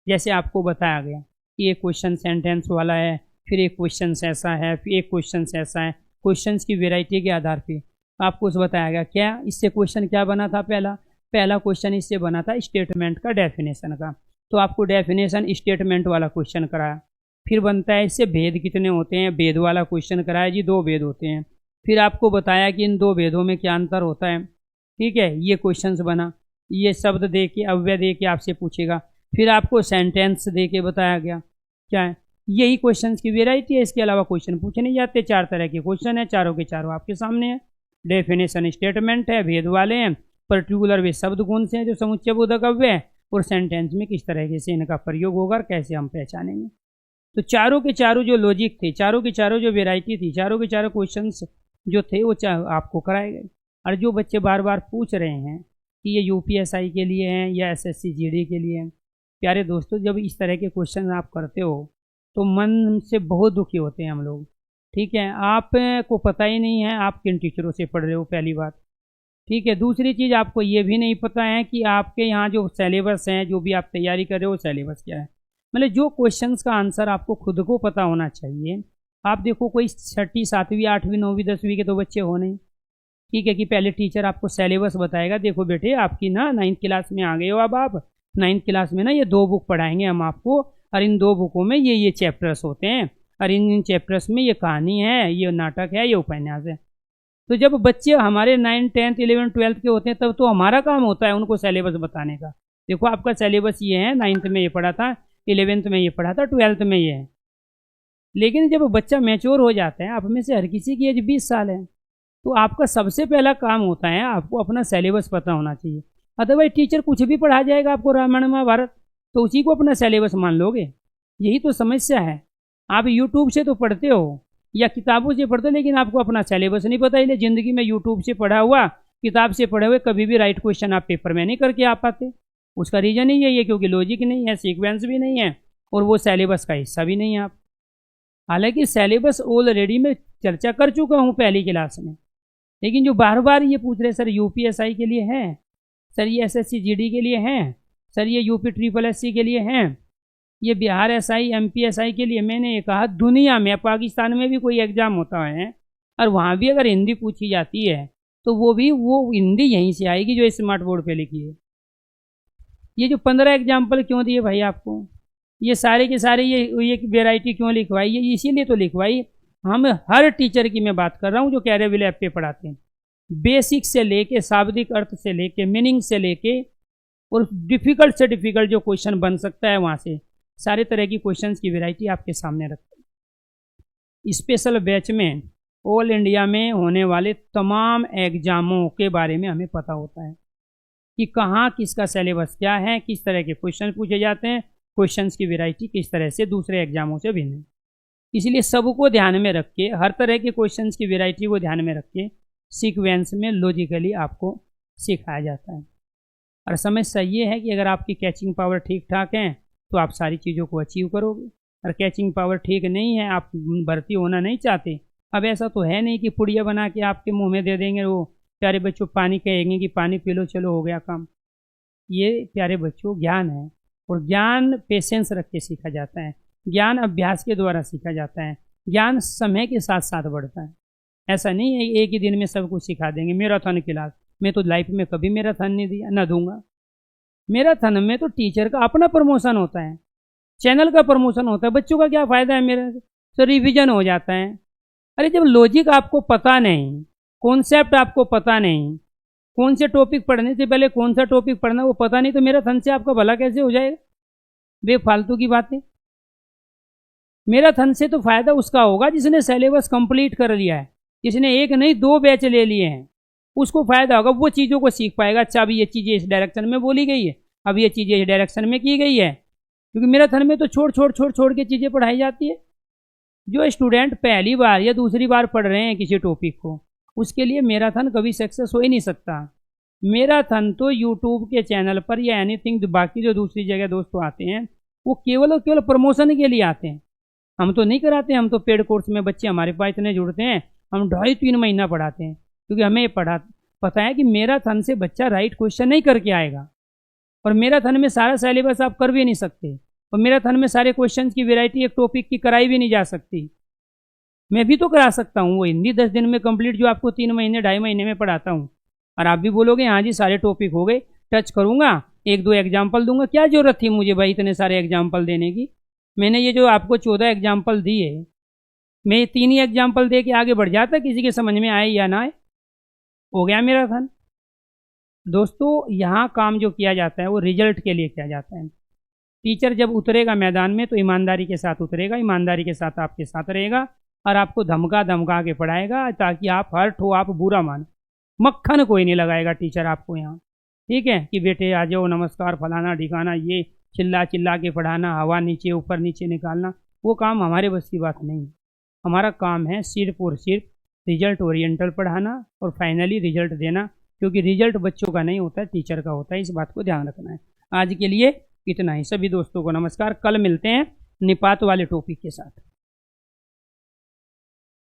जैसे आपको बताया गया कि एक क्वेश्चन सेंटेंस वाला है, फिर एक क्वेश्चन ऐसा है, फिर एक क्वेश्चन ऐसा है। क्वेश्चंस की वेराइटी के आधार पे आपको बताया गया क्या इससे क्वेश्चन क्या बना था। पहला क्वेश्चन इससे बना था स्टेटमेंट का, डेफिनेशन का, तो आपको डेफिनेशन स्टेटमेंट वाला क्वेश्चन कराया। फिर बनता है इससे भेद कितने होते हैं, भेद वाला क्वेश्चन कराया जी, 2 भेद होते हैं। फिर आपको बताया कि इन 2 भेदों में क्या अंतर होता है, ठीक है, ये क्वेश्चंस बना। ये शब्द दे के, अव्यय दे के आपसे पूछेगा। फिर आपको सेंटेंस दे के बताया गया क्या है। यही क्वेश्चंस की वेराइटी है, इसके अलावा क्वेश्चन पूछे नहीं जाते। 4 तरह के क्वेश्चन है, चारों के चारों आपके सामने है। डेफिनेशन स्टेटमेंट है, भेद वाले हैं। पर्टिकुलर वे शब्द कौन से हैं जो समुच्चय बोधक अव्यय है, और सेंटेंस में किस तरीके से इनका प्रयोग होगा और कैसे हम पहचानेंगे। तो चारों के चारों जो लॉजिक थे, चारों के चारों जो वेराइटी थी, चारों के चारों क्वेश्चंस जो थे वो आपको कराए गए। और जो बच्चे बार बार पूछ रहे हैं कि ये यूपीएसआई के लिए हैं या एसएससी जीडी के लिए हैं, प्यारे दोस्तों जब इस तरह के क्वेश्चन आप करते हो तो मन से बहुत दुखी होते हैं हम लोग। ठीक है, आपको पता ही नहीं है आप किन टीचरों से पढ़ रहे हो, पहली बात। ठीक है, दूसरी चीज़ आपको ये भी नहीं पता है कि आपके यहाँ जो सिलेबस है, जो भी आप तैयारी कर रहे हो सिलेबस क्या है। मतलब जो क्वेश्चंस का आंसर आपको खुद को पता होना चाहिए। आप देखो कोई 6वीं 7वीं 8वीं 9वीं 10वीं के तो बच्चे हो नहीं। ठीक है कि पहले टीचर आपको सिलेबस बताएगा, देखो बेटे आपकी ना 9th क्लास में आ गए हो, अब आप 9th क्लास में ना ये 2 बुक पढ़ाएंगे हम आपको, और इन 2 बुकों में ये चैप्टर्स होते हैं, और इन चैप्टर्स में ये कहानी है, ये नाटक है, ये उपन्यास है। तो जब बच्चे हमारे 9th 10th 11th 12th के होते हैं तब तो हमारा काम होता है उनको सिलेबस बताने का। देखो आपका सिलेबस ये है, 9th में ये पढ़ा था, 11th में ये पढ़ा था, 12th में ये है। लेकिन जब बच्चा मैच्योर हो जाता है, आप में से हर किसी की एज 20 साल है, तो आपका सबसे पहला काम होता है आपको अपना सिलेबस पता होना चाहिए। अदरवाइज टीचर कुछ भी पढ़ा जाएगा आपको रामायण महाभारत, तो उसी को अपना सिलेबस मान लोगे। यही तो समस्या है। आप यूट्यूब से तो पढ़ते हो या किताबों से पढ़ते हो, लेकिन आपको अपना सिलेबस नहीं पता। इसलिए ज़िंदगी में यूट्यूब से पढ़ा हुआ, किताब से पढ़े हुए कभी भी राइट क्वेश्चन आप पेपर में नहीं करके आ पाते। उसका रीज़न ही यही है क्योंकि लॉजिक नहीं है, सीक्वेंस भी नहीं है, और वो सिलेबस का हिस्सा भी नहीं है आप। हालांकि सिलेबस ऑलरेडी मैं चर्चा कर चुका हूँ पहली क्लास में, लेकिन जो बार बार ये पूछ रहे सर यूपीएसआई के लिए है, सर ये एसएससी जीडी के लिए हैं, सर ये यूपी SSSC के लिए हैं, ये बिहार एसआई एमपीएसआई के लिए। मैंने ये कहा दुनिया में, पाकिस्तान में भी कोई एग्ज़ाम होता है और वहाँ भी अगर हिंदी पूछी जाती है तो वो हिंदी यहीं से आएगी जो स्मार्ट बोर्ड पे लिखी है। ये जो 15 एग्जाम्पल क्यों दिए भाई आपको, ये सारे के सारे ये वेराइटी क्यों लिखवाई, ये इसीलिए तो लिखवाई। हम हर टीचर की मैं बात कर रहा हूँ जो कैरियर ऐप पे पढ़ाते हैं, बेसिक से लेके शाब्दिक अर्थ से लेके मीनिंग से लेके और डिफ़िकल्ट से डिफ़िकल्ट जो क्वेश्चन बन सकता है वहाँ से सारे तरह की क्वेश्चंस की वैरायटी आपके सामने रखते हैं। स्पेशल बैच में ऑल इंडिया में होने वाले तमाम एग्जामों के बारे में हमें पता होता है कि कहाँ किसका सिलेबस क्या है, किस तरह के क्वेश्चन पूछे जाते हैं, क्वेश्चंस की वैरायटी किस तरह से दूसरे एग्जामों से भिन्न है। इसलिए सबको ध्यान में रख के, हर तरह के क्वेश्चंस की वैरायटी को ध्यान में रख के सीक्वेंस में लॉजिकली आपको सिखाया जाता है। और समस्या ये है कि अगर आपकी कैचिंग पावर ठीक ठाक है तो आप सारी चीज़ों को अचीव करोगे, और कैचिंग पावर ठीक नहीं है, आप भर्ती होना नहीं चाहते। अब ऐसा तो है नहीं कि पुड़िया बना के आपके मुंह में दे देंगे, वो प्यारे बच्चों पानी कहेंगे कि पानी पी लो चलो हो गया काम। ये प्यारे बच्चों ज्ञान है, और ज्ञान पेशेंस रख के सीखा जाता है, ज्ञान अभ्यास के द्वारा सीखा जाता है, ज्ञान समय के साथ साथ बढ़ता है। ऐसा नहीं है एक ही दिन में सब कुछ सिखा देंगे। मैराथन क्लास मैं तो लाइफ में कभी मैराथन नहीं दिया, ना दूंगा। मैराथन में तो टीचर का अपना प्रमोशन होता है, चैनल का प्रमोशन होता है, बच्चों का क्या फ़ायदा है मेरा तो रिवीजन हो जाता है। अरे जब लॉजिक आपको पता नहीं, कॉन्सेप्ट आपको पता नहीं, कौन से टॉपिक पढ़ने से पहले कौन सा टॉपिक पढ़ना वो पता नहीं, तो मैराथन से आपका भला कैसे हो जाएगा। बेफालतू की बातें। मैराथन से तो फ़ायदा उसका होगा जिसने सिलेबस कंप्लीट कर लिया है, जिसने 1 नहीं 2 बैच ले लिए हैं, उसको फ़ायदा होगा, वो चीज़ों को सीख पाएगा। अच्छा अभी ये चीज़ें इस डायरेक्शन में बोली गई है, अब ये चीज़ें इस डायरेक्शन में की गई है, क्योंकि मैराथन में तो छोड़ के चीज़ें पढ़ाई जाती है। जो स्टूडेंट पहली बार या दूसरी बार पढ़ रहे हैं किसी टॉपिक को, उसके लिए मैराथन कभी सक्सेस हो ही नहीं सकता। मैराथन तो यूट्यूब के चैनल पर या एनीथिंग बाकी जो दूसरी जगह दोस्तों आते हैं वो केवल और केवल प्रमोशन के लिए आते हैं। हम तो नहीं कराते, हम तो पेड कोर्स में बच्चे हमारे पास इतने जुड़ते हैं, हम 2.5-3 महीना पढ़ाते हैं, क्योंकि हमें पता है कि मैराथन से बच्चा राइट क्वेश्चन नहीं करके आएगा, और मैराथन में सारा सिलेबस आप कर भी नहीं सकते, और मैराथन में सारे क्वेश्चंस की वैरायटी एक टॉपिक की कराई भी नहीं जा सकती। मैं भी तो करा सकता हूँ वो हिंदी 10 दिन में कंप्लीट, जो आपको 3 महीने 2.5 महीने में पढ़ाता हूँ, और आप भी बोलोगे हाँ जी सारे टॉपिक हो गए, टच करूँगा, 1-2 एग्जाम्पल दूंगा। क्या जरूरत थी मुझे भाई इतने सारे एग्जाम्पल देने की। मैंने ये जो आपको 14 एग्जाम्पल दिए, मैं 3 ही एग्जाम्पल दे के आगे बढ़ जाता, किसी के समझ में आए या ना आए, हो गया मैराथन। दोस्तों यहाँ काम जो किया जाता है वो रिजल्ट के लिए किया जाता है। टीचर जब उतरेगा मैदान में तो ईमानदारी के साथ उतरेगा, ईमानदारी के साथ आपके साथ रहेगा और आपको धमका धमका के पढ़ाएगा ताकि आप हर्ट हो, आप बुरा मानो। मक्खन कोई नहीं लगाएगा टीचर आपको यहाँ, ठीक है, कि बेटे आ जाओ, नमस्कार, फलाना ढिकाना, ये चिल्ला चिल्ला के पढ़ाना, हवा नीचे ऊपर नीचे निकालना, वो काम हमारे बस की बात नहीं है। हमारा काम है सिर्फ और सिर्फ रिजल्ट ओरिएंटल पढ़ाना और फाइनली रिजल्ट देना, क्योंकि रिजल्ट बच्चों का नहीं होता है, टीचर का होता है। इस बात को ध्यान रखना है। आज के लिए इतना ही। सभी दोस्तों को नमस्कार। कल मिलते हैं निपात वाले टॉपिक के साथ।